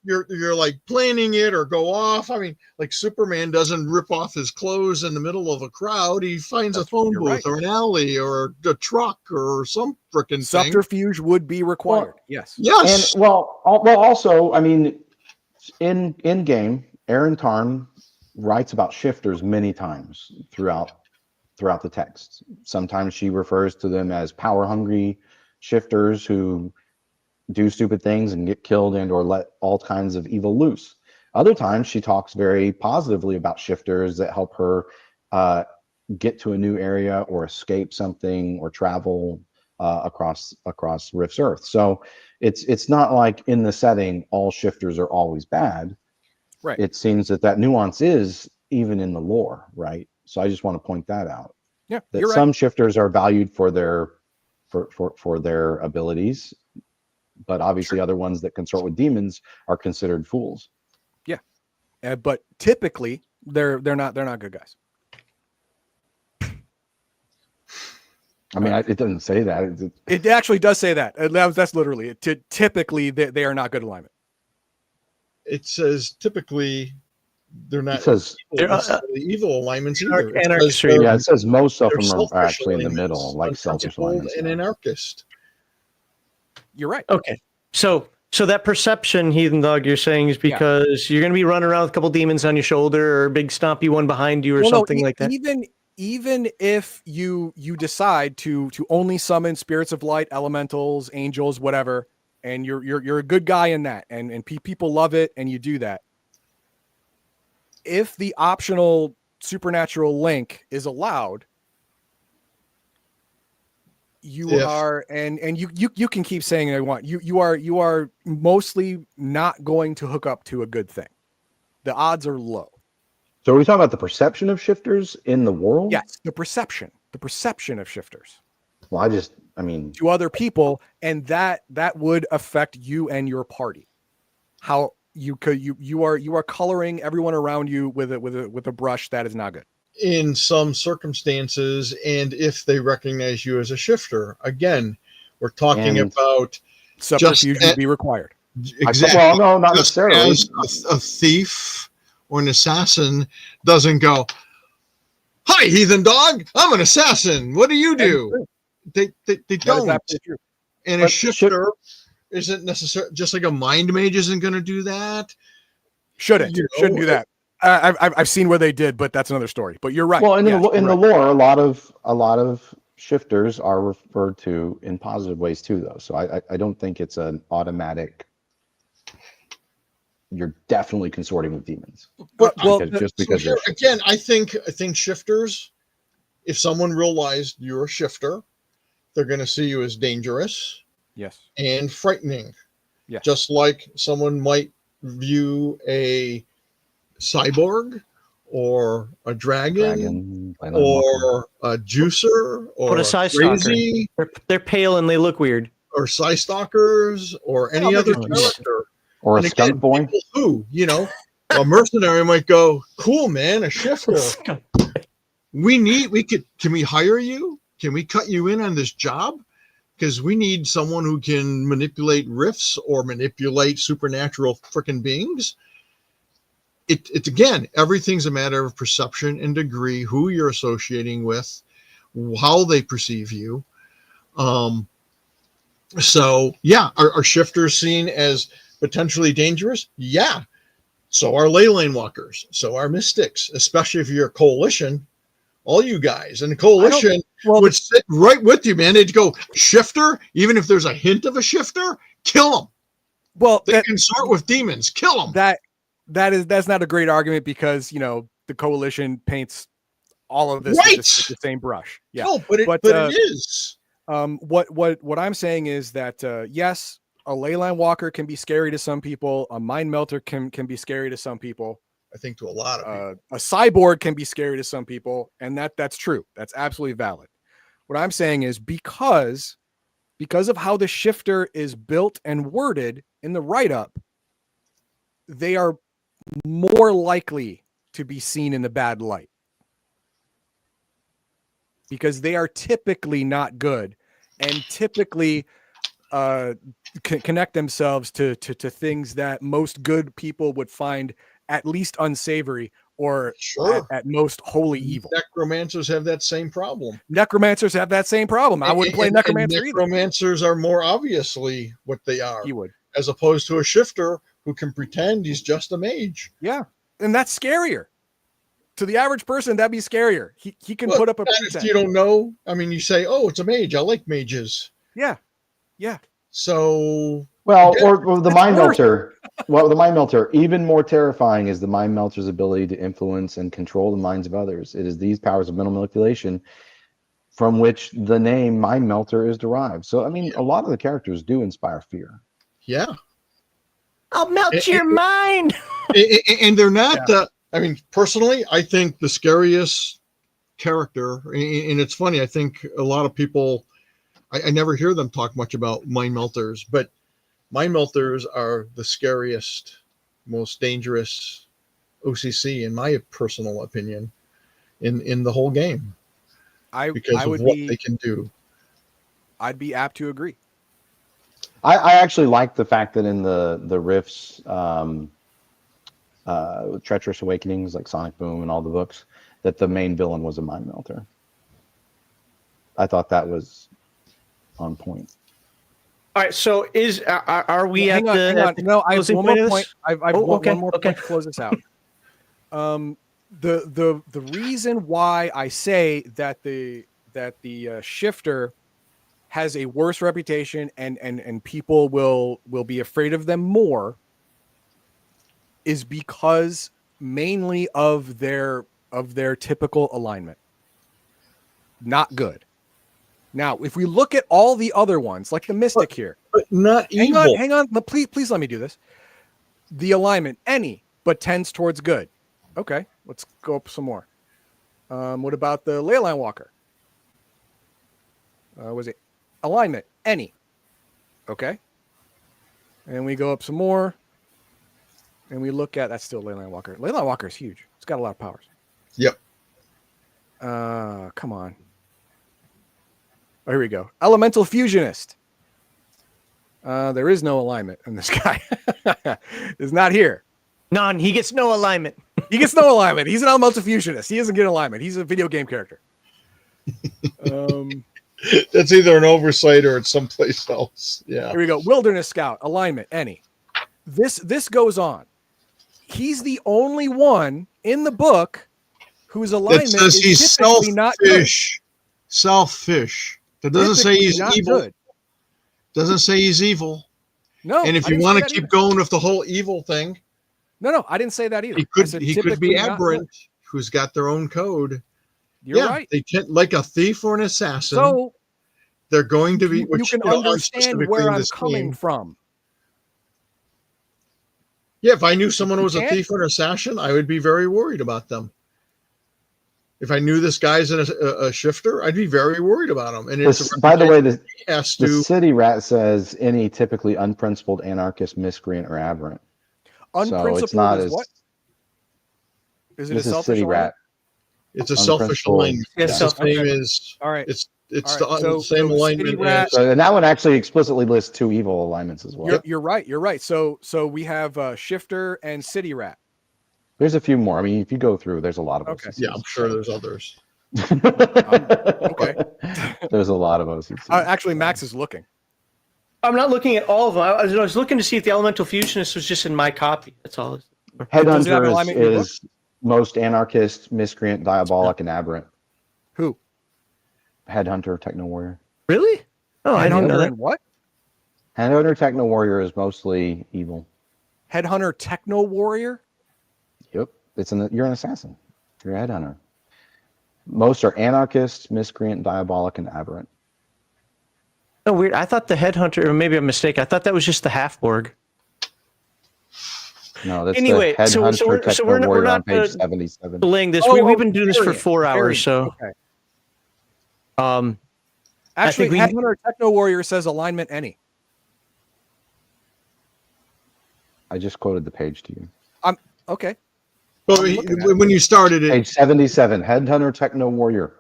you're like planning it or go off. I mean, like Superman doesn't rip off his clothes in the middle of a crowd. He finds a phone booth or an alley or a truck or some freaking subterfuge would be required. Yes. And also, I mean, in game, Aaron Tarn writes about shifters many times throughout the text. Sometimes she refers to them as power hungry shifters who do stupid things and get killed and or let all kinds of evil loose. Other times she talks very positively about shifters that help her get to a new area or escape something or travel across Rift's Earth. So it's not like in the setting all shifters are always bad. Right. It seems that nuance is even in the lore, right? So I just want to point that out. Yeah, that some shifters are valued for their abilities, but obviously other ones that consort with demons are considered fools. Yeah, but typically they're not good guys. I mean, it doesn't say that. It actually does say that. That's literally it. Typically, they are not good alignment. it says typically they're not It says, necessarily evil alignments either. It anarchist says or evil. yeah, it says most of they're them are selfish actually in the alignments, middle, like selfish unprincipled alignments. and Yeah. anarchist. You're right. Okay. So that perception, Heathendog, you're saying is because you're going to be running around with a couple demons on your shoulder or a big stompy one behind you or Well, no, something like that. Even if you decide to only summon spirits of light, elementals, angels, whatever, and you're a good guy in that, and people love it, and you do that. If the optional supernatural link is allowed, you are, and you can keep saying I want you are mostly not going to hook up to a good thing. The odds are low. So are we talking about the perception of shifters in the world? Yes, the perception of shifters. Well, I mean, to other people, and that would affect you and your party. How you are coloring everyone around you with a brush that is not good. In some circumstances, and if they recognize you as a shifter, again, we're talking about subterfuge would be required. Exactly. Well, no, not just necessarily. As a thief or an assassin doesn't go, "Hi, Heathendog, I'm an assassin. What do you do?" They don't. And a shifter isn't necessarily, just like a mind mage isn't going to do that. Shouldn't do that. I've seen where they did, but that's another story. But you're right. Well, in the lore, a lot of shifters are referred to in positive ways too, though. So I don't think it's an automatic. You're definitely consorting with demons. Again, I think shifters, if someone realized you're a shifter, they're going to see you as dangerous, yes, and frightening. Yes. Just like someone might view a cyborg or a dragon or a juicer or a Psy crazy. They're pale and they look weird. Or Psy Stalkers or any other character. Or a skunk boy. Who, a mercenary might go, "Cool, man, a shifter. Can we hire you? Can we cut you in on this job? Because we need someone who can manipulate rifts or manipulate supernatural freaking beings." It's again, everything's a matter of perception and degree, who you're associating with, how they perceive you. So yeah, are shifters seen as potentially dangerous? Yeah. So are ley line walkers. So are mystics, especially if you're a coalition. All you guys in the coalition would sit right with you, man. They'd go, "Shifter, even if there's a hint of a shifter, kill them." Well, they consort with demons, kill them. That's not a great argument because the coalition paints all of this with the same brush. Yeah, no, but it is. What I'm saying is that yes, a ley line walker can be scary to some people. A mind melter can be scary to some people. I think to a lot of people. A cyborg can be scary to some people, and that's true. That's absolutely valid. What I'm saying is because of how the shifter is built and worded in the write-up, they are more likely to be seen in the bad light because they are typically not good and typically connect themselves to things that most good people would find at least unsavory or at most wholly evil. Necromancers have that same problem. I wouldn't play necromancer either. Necromancers are more obviously what they are. He would. As opposed to a shifter who can pretend he's just a mage. Yeah. And that's scarier. To the average person, that'd be scarier. He can put up a pretense. If you don't know, I mean, you say, "Oh, it's a mage. I like mages." Yeah. Yeah. So or the mind melter. Well, the mind melter, even more terrifying is the mind melter's ability to influence and control the minds of others. It is these powers of mental manipulation from which the name mind melter is derived. So, I mean, a lot of the characters do inspire fear. Yeah. I'll melt your mind. And they're not, I mean, personally, I think the scariest character, and it's funny, I think a lot of people, I never hear them talk much about mind melters, but mind melters are the scariest, most dangerous OCC, in my personal opinion, in the whole game. Because of what they can do. I'd be apt to agree. I actually like the fact that in the riffs, Treacherous Awakenings, like Sonic Boom and all the books, that the main villain was a mind melter. I thought that was on point. All right. So are we Hang at on, the hang on. No, I have closing one point more of point. this? I've Okay, one more okay. point to close this out. The reason why I say that the Shifter has a worse reputation and people will be afraid of them more is because mainly of their typical alignment. Not good. Now, if we look at all the other ones, like the Mystic here, But not evil. hang on, please let me do this. The alignment, any, but tends towards good. Okay, let's go up some more. What about the Leyline Walker? Was it alignment, any? Okay. And we go up some more. And we look at, that's still Leyline Walker. Leyline Walker is huge. It's got a lot of powers. Yep. Come on. Oh, here we go. Elemental Fusionist. There is no alignment in this guy. It's not here. None. He gets no alignment. He gets no alignment. He's an Elemental Fusionist. He doesn't get alignment. He's a video game character. That's either an oversight or it's someplace else. Yeah. Here we go. Wilderness Scout. Alignment. Any. This goes on. He's the only one in the book whose alignment It says is he's typically not good. selfish. Selfish. That doesn't say he's Typically not evil. good. Doesn't say he's evil. No. And if I you didn't want say to that keep either. going with the whole evil thing, No, I didn't say that either. he I could said be typically not aberrant, good. who's got their own code. You're yeah, right. They tend, like a thief or an assassin. So they're going to be. you Which, can you know, understand specifically where in I'm this coming game. from. Yeah, if I knew someone was a can't- thief or an assassin, I would be very worried about them. If I knew this guy's a shifter, I'd be very worried about him. And it's By the way, the has The to. city rat says any typically unprincipled anarchist, miscreant, or aberrant. Unprincipled so it's not is as what? Is it this a is selfish city alignment? rat. It's a selfish unprincipled. alignment. Yeah, It's the selfish. same Okay. as. All right. It's All right, the same so alignment city rat- as. So, and that one actually explicitly lists two evil alignments as well. You're right. You're right. So we have Shifter and City Rat. There's a few more. I mean, if you go through, there's a lot of Okay. OCCs. Yeah, I'm sure there's others. Okay. There's a lot of OCCs. Actually, Max is looking. I'm not looking at all of them. I was looking to see if the Elemental Fusionist was just in my copy. That's all. Does it have Headhunter alignment in your is most anarchist, miscreant, diabolic, and aberrant. Who? Headhunter, Techno Warrior. Really? Oh, I didn't know Headhunter that. and what? Headhunter, Techno Warrior is mostly evil. Headhunter Techno Warrior? Yep. You're an assassin. You're a headhunter. Most are anarchist, miscreant, diabolic, and aberrant. Oh, weird. I thought the Headhunter, or maybe I'm mistaken. I thought that was just the Half-Borg. No, that's Anyway, the so Headhunter, we're Techno not- we're Warrior on not, page 77. Delaying this. Oh, We've been doing this for variant, 4 hours, variant. so Okay. Actually, we- Headhunter Techno Warrior says alignment any. I just quoted the page to you. Okay. But I'm looking at when you started it, Page 77, Headhunter, Techno Warrior.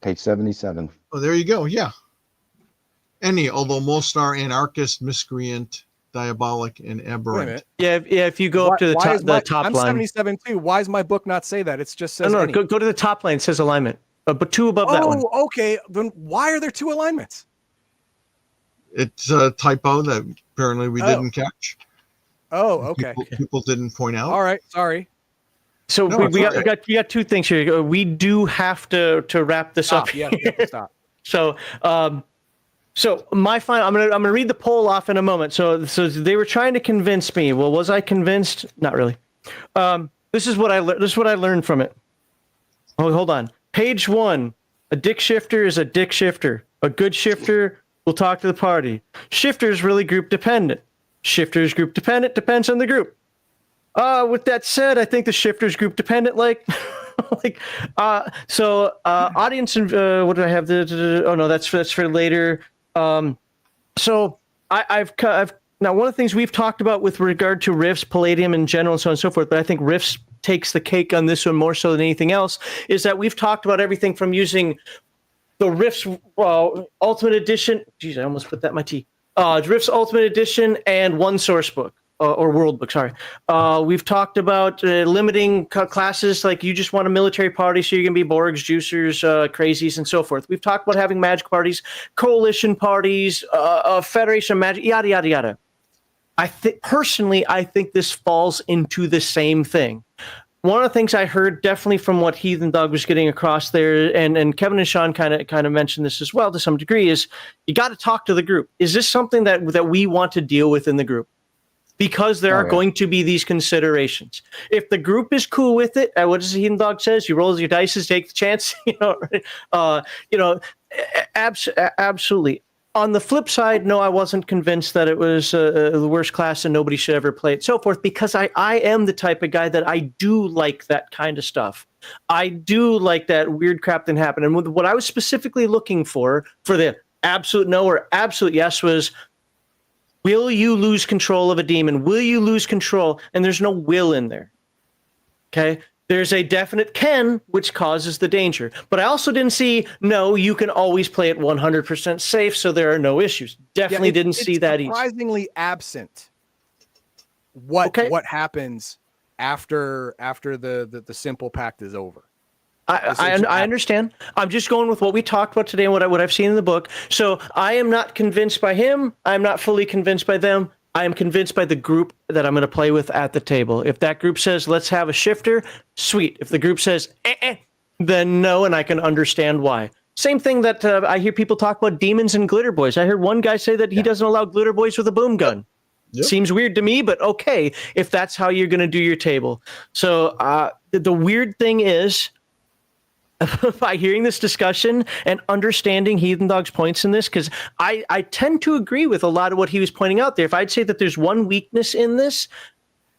Page 77. oh, there you go. Yeah. Any, although most are anarchist, miscreant, diabolic, and Wait a aberrant. minute. yeah, if you go up to the Why top, is my- top I'm line. 77 too. Why does my book not say that? It just says No, any. go to the top line. It says alignment, but 2 above that one. Oh, okay. Then why are there 2 alignments? It's a typo that apparently we Oh. didn't catch. Oh, okay. People didn't point out. All right. Sorry. So No, we it's got, okay. we got 2 things here. We do have to wrap this up. Stop. Yeah, we have to stop. So, so my final, I'm gonna read the poll off in a moment. So they were trying to convince me. Well, was I convinced? Not really. This is what I learned from it. Oh, hold on. Page 1. A dick shifter is a dick shifter. A good shifter will talk to the party. Shifter is really group dependent. Shifter is group dependent. Depends on the group. With that said, I think the shifter is group dependent. Audience and what do I have? Oh no, that's for later. So I've now one of the things we've talked about with regard to Rifts, Palladium in general, and so on and so forth, but I think Rifts takes the cake on this one more so than anything else, is that we've talked about everything from using the Rifts Ultimate Edition. Geez, I almost put that in my tea. Rifts Ultimate Edition and one source book. or World Book. Sorry. We've talked about limiting classes, like you just want a military party, so you're gonna be Borgs, Juicers, Crazies, and so forth. We've talked about having magic parties, coalition parties, Federation of Magic, yada yada yada. I think this falls into the same thing. One of the things I heard definitely from what Heathendog was getting across there, and Kevin and Sean kind of mentioned this as well to some degree, is you got to talk to the group. Is this something that we want to deal with in the group? Because there are going to be these considerations. If the group is cool with it, what does the Heathendog says? You roll your dice, take the chance. Absolutely. On the flip side, no, I wasn't convinced that it was the worst class and nobody should ever play it, so forth, because I am the type of guy that I do like that kind of stuff. I do like that weird crap that happened. And what I was specifically looking for the absolute no or absolute yes was, will you lose control of a demon? Will you lose control? And there's no will in there. Okay? There's a definite can, which causes the danger. But I also didn't see, no, you can always play it 100% safe, so there are no issues. Definitely didn't see that either. Surprisingly absent what happens after the simple pact is over. I understand. I'm just going with what we talked about today and what I've seen in the book. So I am not convinced by him. I'm not fully convinced by them. I am convinced by the group that I'm going to play with at the table. If that group says, let's have a shifter, sweet. If the group says, then no, and I can understand why. Same thing that I hear people talk about demons and glitter boys. I heard one guy say that he doesn't allow glitter boys with a boom gun. Yep. Seems weird to me, but okay, if that's how you're going to do your table. So the weird thing is, by hearing this discussion and understanding Heathendog's points in this, because I tend to agree with a lot of what he was pointing out there. If I'd say that there's one weakness in this,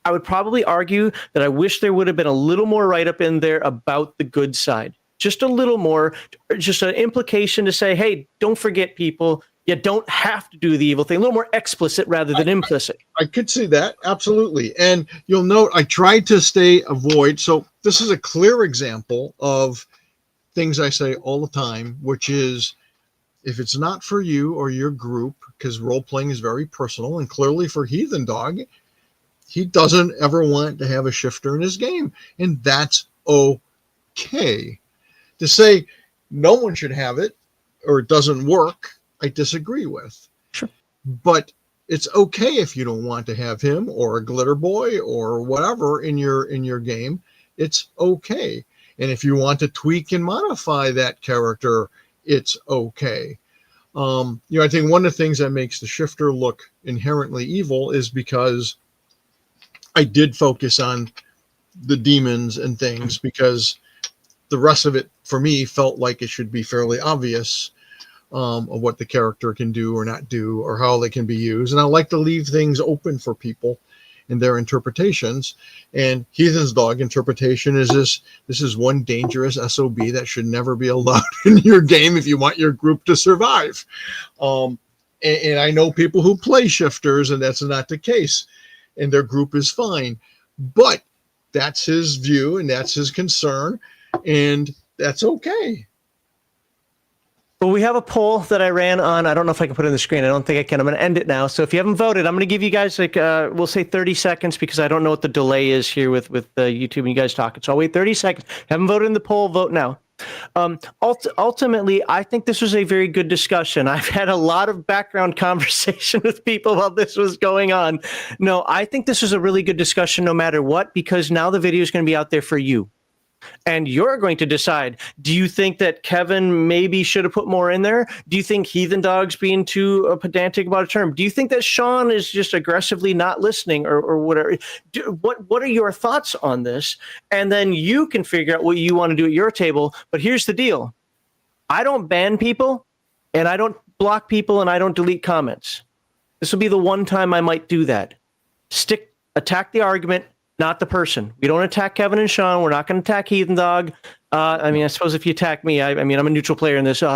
I would probably argue that I wish there would have been a little more write-up in there about the good side. Just a little more, just an implication to say, hey, don't forget, people, you don't have to do the evil thing. A little more explicit rather than implicit. I could see that, absolutely. And you'll note I tried to avoid. So this is a clear example of things I say all the time, which is, if it's not for you or your group, because role-playing is very personal, and clearly for Heathendog, he doesn't ever want to have a shifter in his game, and that's okay. To say no one should have it or it doesn't work, I disagree with. Sure. But it's okay if you don't want to have him or a glitter boy or whatever in your game. It's okay. And if you want to tweak and modify that character, it's okay. I think one of the things that makes the shifter look inherently evil is because I did focus on the demons and things, because the rest of it for me felt like it should be fairly obvious of what the character can do or not do or how they can be used. And I like to leave things open for people in their interpretations. And Heathendog interpretation is this is one dangerous SOB that should never be allowed in your game if you want your group to survive. And I know people who play shifters, and that's not the case, and their group is fine. But that's his view and that's his concern, and that's okay. Well, we have a poll that I ran on. I don't know if I can put it on the screen. I don't think I can. I'm going to end it now. So if you haven't voted, I'm going to give you guys we'll say 30 seconds, because I don't know what the delay is here with YouTube and you guys talking. So I'll wait 30 seconds. Haven't voted in the poll, vote now. Ultimately, I think this was a very good discussion. I've had a lot of background conversation with people while this was going on. No, I think this was a really good discussion no matter what, because now the video is going to be out there for you. And you're going to decide, do you think that Kevin maybe should have put more in there? Do you think Heathendog's being too pedantic about a term? Do you think that Sean is just aggressively not listening or whatever? What are your thoughts on this? And then you can figure out what you want to do at your table. But here's the deal. I don't ban people, and I don't block people, and I don't delete comments. This will be the one time I might do that. Attack the argument, not the person. We don't attack Kevin and Sean. We're not going to attack Heathendog. I suppose if you attack me, I'm a neutral player in this. Do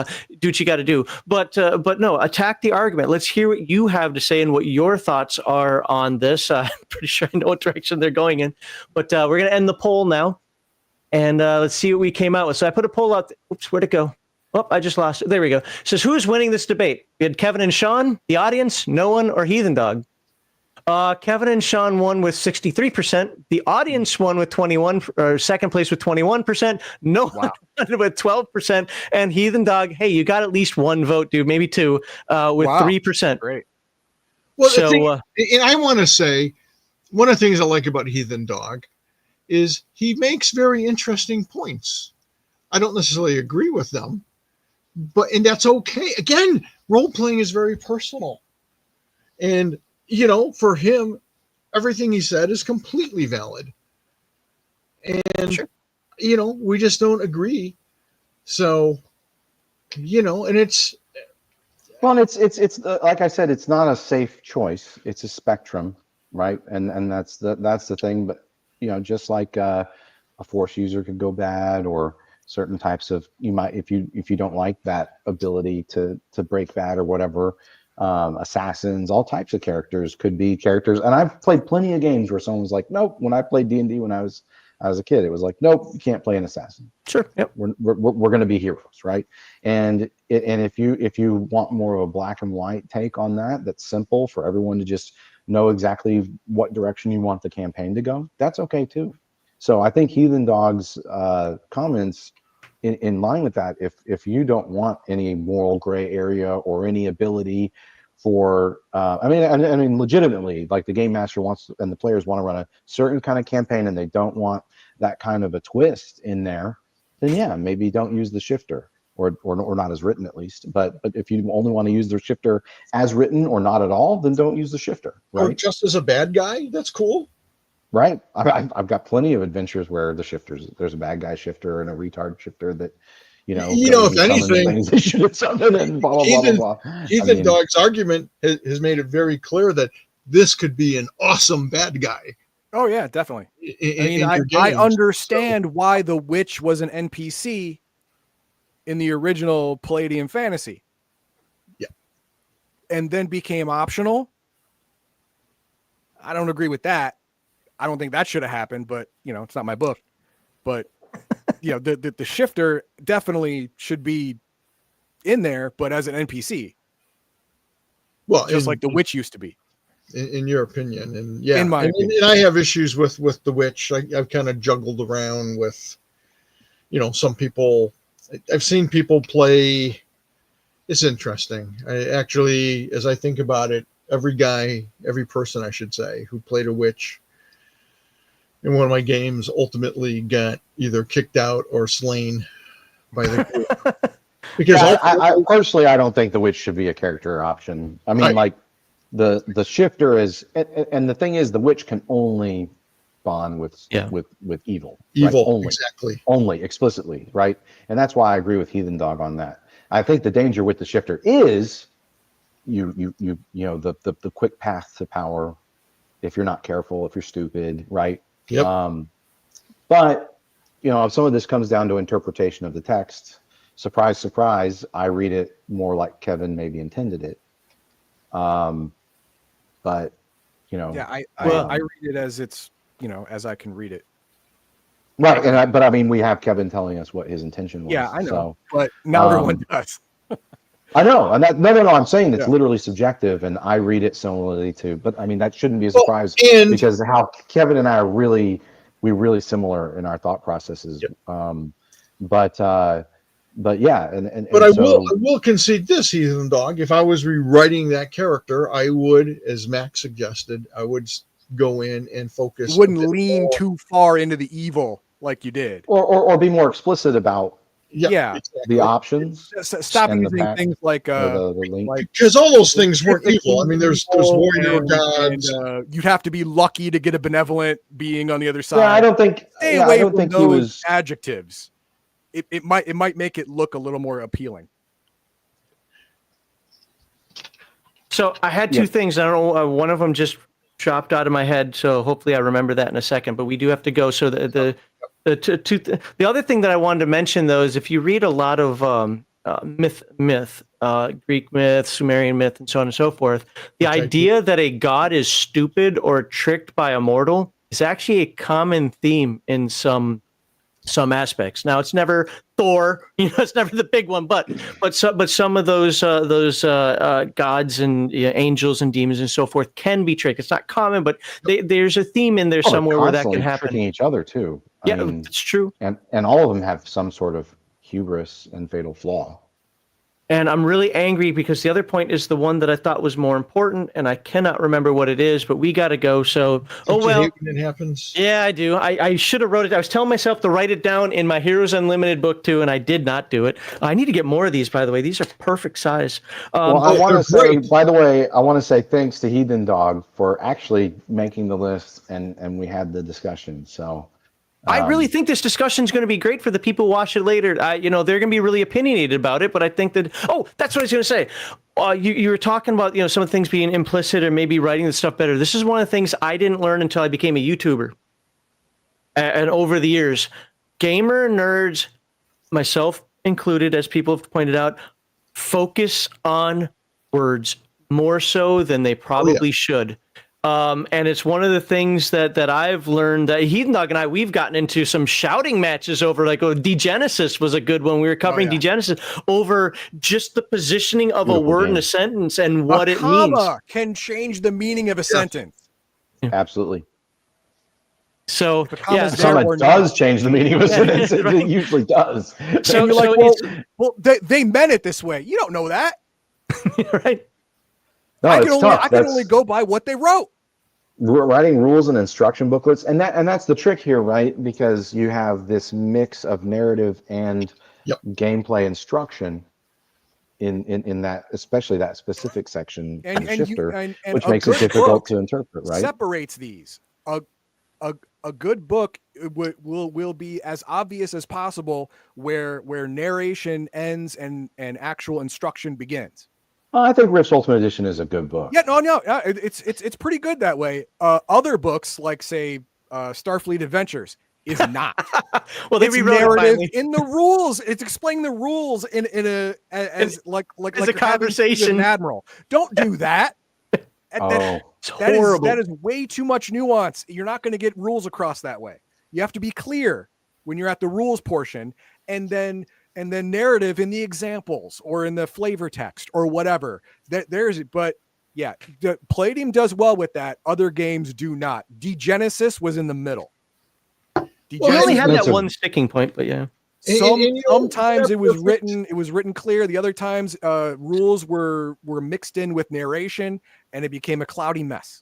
what you got to do. But no, attack the argument. Let's hear what you have to say and what your thoughts are on this. I'm pretty sure I know what direction they're going in. But we're going to end the poll now. And let's see what we came out with. So I put a poll out. Oops, where'd it go? Oh, I just lost it. There we go. It says, who's winning this debate? We had Kevin and Sean, the audience, no one, or Heathendog? Kevin and Sean won with 63%. The audience won with 21, or second place with 21%. No one won with 12%. And Heathendog, hey, you got at least one vote, dude, maybe two, with 3%. Great. Well, So, and I want to say, one of the things I like about Heathendog is he makes very interesting points. I don't necessarily agree with them, and that's okay. Again, role playing is very personal. And, for him, everything he said is completely valid. And, we just don't agree. So, and it's. Well, it's like I said, it's not a safe choice. It's a spectrum, right? And that's the thing. But just like a force user could go bad, or certain types of if you don't like that ability to break that or whatever. Assassins, all types of characters could be characters. And I've played plenty of games where someone was like, nope. When I played D&D when I was a kid, it was like, nope, you can't play an assassin. Sure. Yep. We're going to be heroes, right? And if you want more of a black and white take on that, that's simple for everyone to just know exactly what direction you want the campaign to go, that's okay too. So I think Heathendog's comments in line with that, if you don't want any moral gray area or any ability for I mean legitimately, like the game master wants and the players want to run a certain kind of campaign and they don't want that kind of a twist in there, then yeah, maybe don't use the shifter or not as written at least. But if you only want to use the shifter as written or not at all, then don't use the shifter, right? Or just as a bad guy, that's cool. Right. I've got plenty of adventures where there's a bad guy shifter and a retard shifter that, if anything, they should have summoned and blah, blah, blah, blah, blah. Heathendog's argument has made it very clear that this could be an awesome bad guy. Oh yeah, definitely. I understand why the witch was an NPC in the original Palladium Fantasy. Yeah. And then became optional. I don't agree with that. I don't think that should have happened, but it's not my book. But the shifter definitely should be in there, but as an NPC. Well, just like the witch used to be. In your opinion, and yeah, in my opinion. And I have issues with the witch. I've kind of juggled around with, some people. I've seen people play. It's interesting. I actually, as I think about it, every person, I should say, who played a witch in one of my games ultimately got either kicked out or slain by the group. Because I personally, I don't think the witch should be a character option. I mean, like the shifter is, and the thing is, the witch can only bond with evil. Evil, right? Only, exactly. Only explicitly, right? And that's why I agree with Heathendog on that. I think the danger with the shifter is the quick path to power if you're not careful, if you're stupid, right? Yep. But if some of this comes down to interpretation of the text, surprise, surprise, I read it more like Kevin maybe intended it. But I read it as it's as I can read it. Right, but I mean, we have Kevin telling us what his intention was. Yeah, I know, so, but not everyone does. I know, and no, I'm saying it's literally subjective, and I read it similarly too. But I mean, that shouldn't be a surprise because how Kevin and I are really similar in our thought processes. Yep. But yeah, I will concede this, Heathendog. If I was rewriting that character, I would, as Max suggested, I would go in and focus. You wouldn't lean too far into the evil like you did, or be more explicit about. Yeah, the options. Stop using things like the link. Because all those things weren't evil. I mean, there's warrior gods. And you'd have to be lucky to get a benevolent being on the other side. Yeah, I don't think. Stay away from those adjectives. It might make it look a little more appealing. So I had two things. I don't know. One of them just dropped out of my head. So hopefully I remember that in a second. But we do have to go. So the other thing that I wanted to mention, though, is if you read a lot of Greek myth, Sumerian myth, and so on and so forth, the idea that a god is stupid or tricked by a mortal is actually a common theme in some some aspects. Now it's never Thor, it's never the big one, but some of those gods and angels and demons and so forth can be tricked. It's not common, but there's a theme in there somewhere where that can constantly happen. tricking each other too. I mean, it's true. And all of them have some sort of hubris and fatal flaw. And I'm really angry because the other point is the one that I thought was more important, and I cannot remember what it is, but we got to go. So, Don't you hate when it happens? Yeah, I do. I should have wrote it. I was telling myself to write it down in my Heroes Unlimited book too, and I did not do it. I need to get more of these, by the way. These are perfect size. Well, I want to say, by the way, I want to say thanks to Heathendog for actually making the list, and we had the discussion. So. I really think this discussion is going to be great for the people who watch it later. They're going to be really opinionated about it, but I think that, that's what I was going to say. You were talking about, some of the things being implicit or maybe writing the stuff better. This is one of the things I didn't learn until I became a YouTuber. And over the years, gamer nerds, myself included, as people have pointed out, focus on words more so than they probably should. And it's one of the things that I've learned that Heathendog and we've gotten into some shouting matches over, like Degenesis was a good one. We were covering Degenesis over just the positioning of a word in a sentence and what it means. Comma can change the meaning of a sentence. Absolutely. So the comma does change the meaning of a sentence. Right. It usually does. So you're like, well, they meant it this way. You don't know that. Right. No, I can only go by what they wrote. Writing rules and instruction booklets, and that's the trick here, right? Because you have this mix of narrative and gameplay instruction in that, especially that specific section in Shifter, which makes it difficult to interpret, right? Separates these. A good book will be as obvious as possible where narration ends and actual instruction begins. I think Rift's Ultimate Edition is a good book. Yeah, no, it's pretty good that way. Other books, like say Starfleet Adventures, is not. Well, they rewrote narrative in the rules. It's explaining the rules in a conversation. An admiral. Don't do that. It's horrible. That is way too much nuance. You're not going to get rules across that way. You have to be clear when you're at the rules portion, and then narrative in the examples or in the flavor text or whatever. But yeah, the Palladium does well with that. Other games do not. Degenesis was in the middle. We only had that one sticking point, but yeah. Sometimes it was written clear. The other times rules were mixed in with narration, and it became a cloudy mess.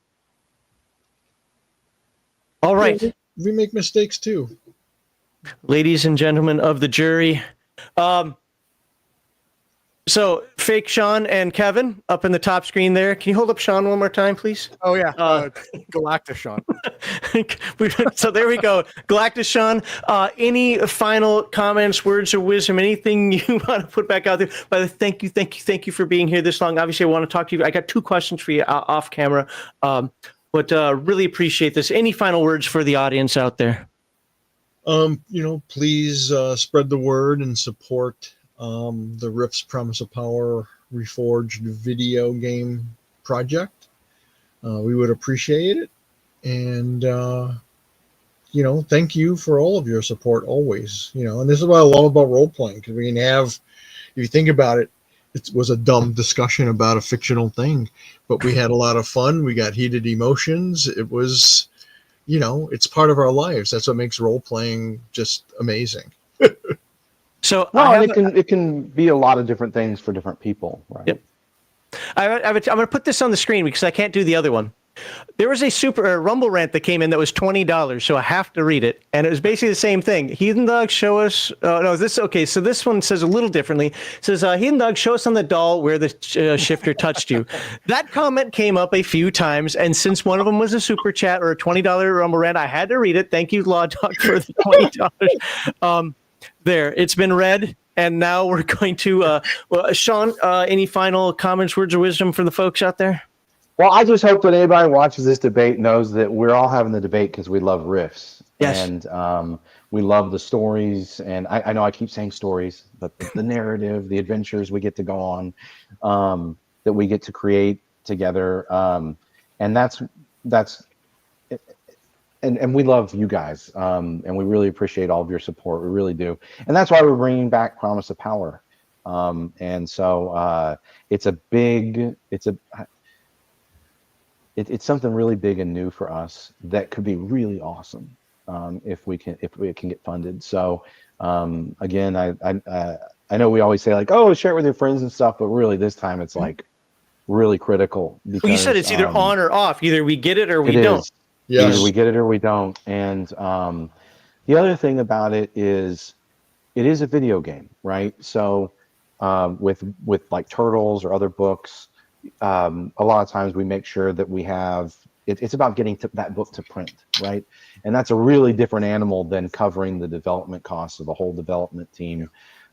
All right. We make mistakes too. Ladies and gentlemen of the jury. So fake Sean and Kevin up in the top screen there. Can you hold up Sean one more time, please? Oh yeah. Galactus Sean. So there we go. Galactus Sean. Any final comments, words of wisdom, anything you want to put back out there? By the way, thank you for being here this long. Obviously, I want to talk to you. I got two questions for you off camera. But really appreciate this. Any final words for the audience out there? Please spread the word and support the Rift's Promise of Power Reforged video game project. We would appreciate it. And, thank you for all of your support always, and this is what I love about role-playing, because we can have, if you think about it, it was a dumb discussion about a fictional thing, but we had a lot of fun. We got heated emotions. It was, it's part of our lives. That's what makes role-playing just amazing. So it can be a lot of different things for different people, right? Yep. I'm going to put this on the screen because I can't do the other one. There was a Rumble rant that came in that was $20, so I have to read it. And it was basically the same thing. Heathendog, show us. So this one says a little differently. It says, Heathendog, show us on the doll where the shifter touched you. That comment came up a few times, and since one of them was a super chat or a $20 Rumble rant, I had to read it. Thank you, Law Dog, for the $20. There, it's been read. And now we're going to, Sean, any final comments, words of wisdom for the folks out there? Well, I just hope that anybody who watches this debate knows that we're all having the debate because we love riffs. Yes. And we love the stories. And I know I keep saying stories, but the narrative, the adventures we get to go on, that we get to create together. And that's and we love you guys, and we really appreciate all of your support. We really do, and that's why we're bringing back Promise of Power. And so it's something really big and new for us that could be really awesome if we can get funded. So again, I know we always say like, oh, share it with your friends and stuff, but really this time it's like really critical. Because, well, you said it's either on or off. Either we get it or we don't. Yes. Either we get it or we don't. And the other thing about it is a video game, right? So with like Turtles or other books, a lot of times we make sure that we have it's about getting that book to print, right? And that's a really different animal than covering the development costs of the whole development team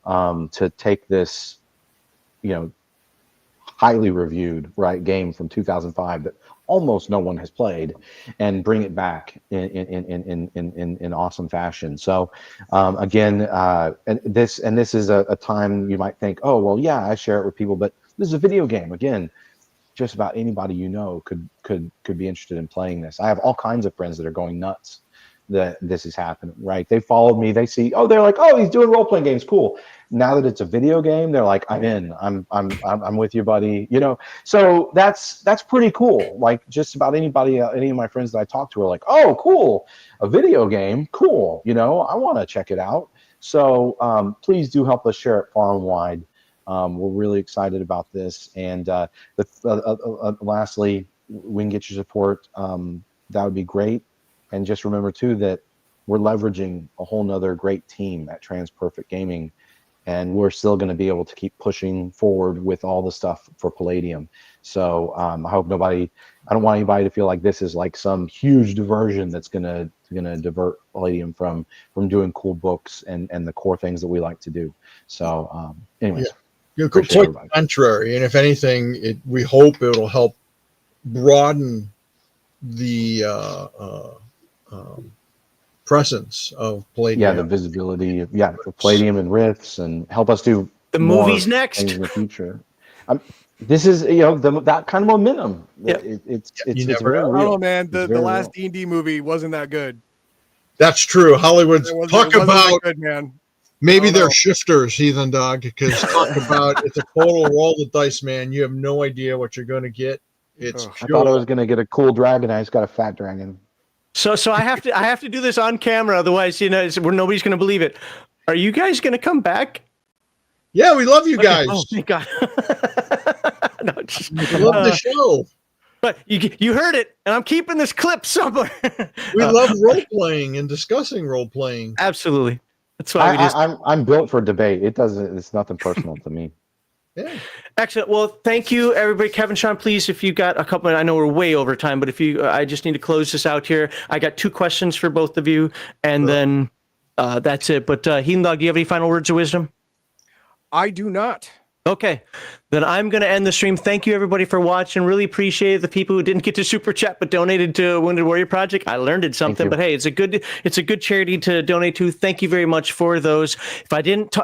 to take this, highly reviewed game from 2005 that almost no one has played and bring it back in awesome fashion. So again, and this is a time you might think, oh well, yeah, I share it with people, but this is a video game. Again, just about anybody could be interested in playing this. I have all kinds of friends that are going nuts that this is happening, right? They followed me, they see, oh, they're like, oh, he's doing role-playing games, cool. Now that it's a video game, they're like, I'm in, I'm with you, buddy. So that's pretty cool. Like just about anybody, any of my friends that I talk to are like, oh, cool, a video game, cool. I want to check it out. So please do help us share it far and wide. We're really excited about this. And lastly, we can get your support. That would be great. And just remember too that we're leveraging a whole nother great team at TransPerfect Gaming, and we're still going to be able to keep pushing forward with all the stuff for Palladium. So I hope I don't want anybody to feel like this is like some huge diversion that's gonna divert Palladium from doing cool books and the core things that we like to do. So anyways. Yeah. Quite the contrary, and if anything, we hope it'll help broaden the presence of Palladium. Yeah, the visibility of Palladium and Rifts, and help us do the movies next in the future. This is that kind of momentum. Yeah. It's very real. Oh man, the last real. D&D movie wasn't that good. That's true. Hollywood's talk about good, man. Maybe they're shifters, Heathendog, because talk about it's a total roll the dice, man. You have no idea what you're going to get. It's I thought I was going to get a cool dragon. I just got a fat dragon. So I have to do this on camera, otherwise, nobody's going to believe it. Are you guys going to come back? Yeah, we love you guys. Oh, thank God. No, we love the show. But you heard it, and I'm keeping this clip somewhere. We love role playing and discussing role playing. Absolutely. That's why I'm built for debate. It's nothing personal to me. Yeah. Excellent. Well, thank you, everybody. Kevin, Sean, please, if you got a couple, I know we're way over time, but I just need to close this out here. I got 2 questions for both of you, and then that's it. But Heathendog, do you have any final words of wisdom? I do not. Okay, then I'm going to end the stream. Thank you, everybody, for watching. Really appreciate the people who didn't get to super chat but donated to Wounded Warrior Project. I learned something, but hey, it's a good charity to donate to. Thank you very much for those. If I didn't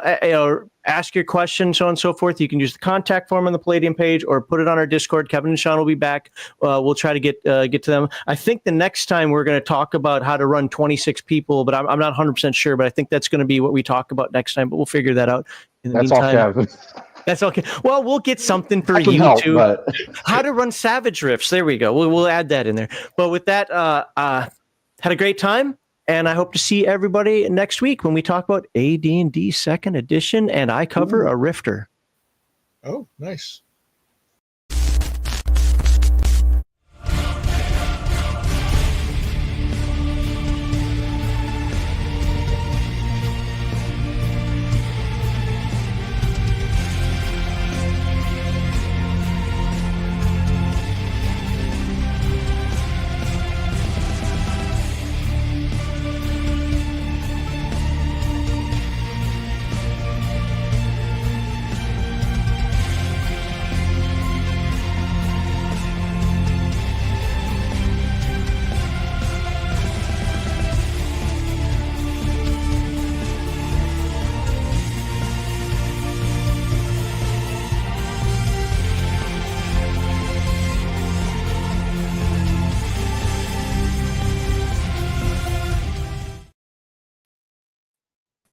ask your question, so on and so forth, you can use the contact form on the Palladium page or put it on our Discord. Kevin and Sean will be back. We'll try to get to them. I think the next time we're going to talk about how to run 26 people, but I'm not 100% sure, but I think that's going to be what we talk about next time, but we'll figure that out. In the meantime, all, Kevin. That's okay. Well, we'll get something for you too. How to run Savage Rifts. There we go. We'll add that in there. But with that, had a great time, and I hope to see everybody next week when we talk about AD&D 2nd edition, and I cover a Rifter. Oh, nice.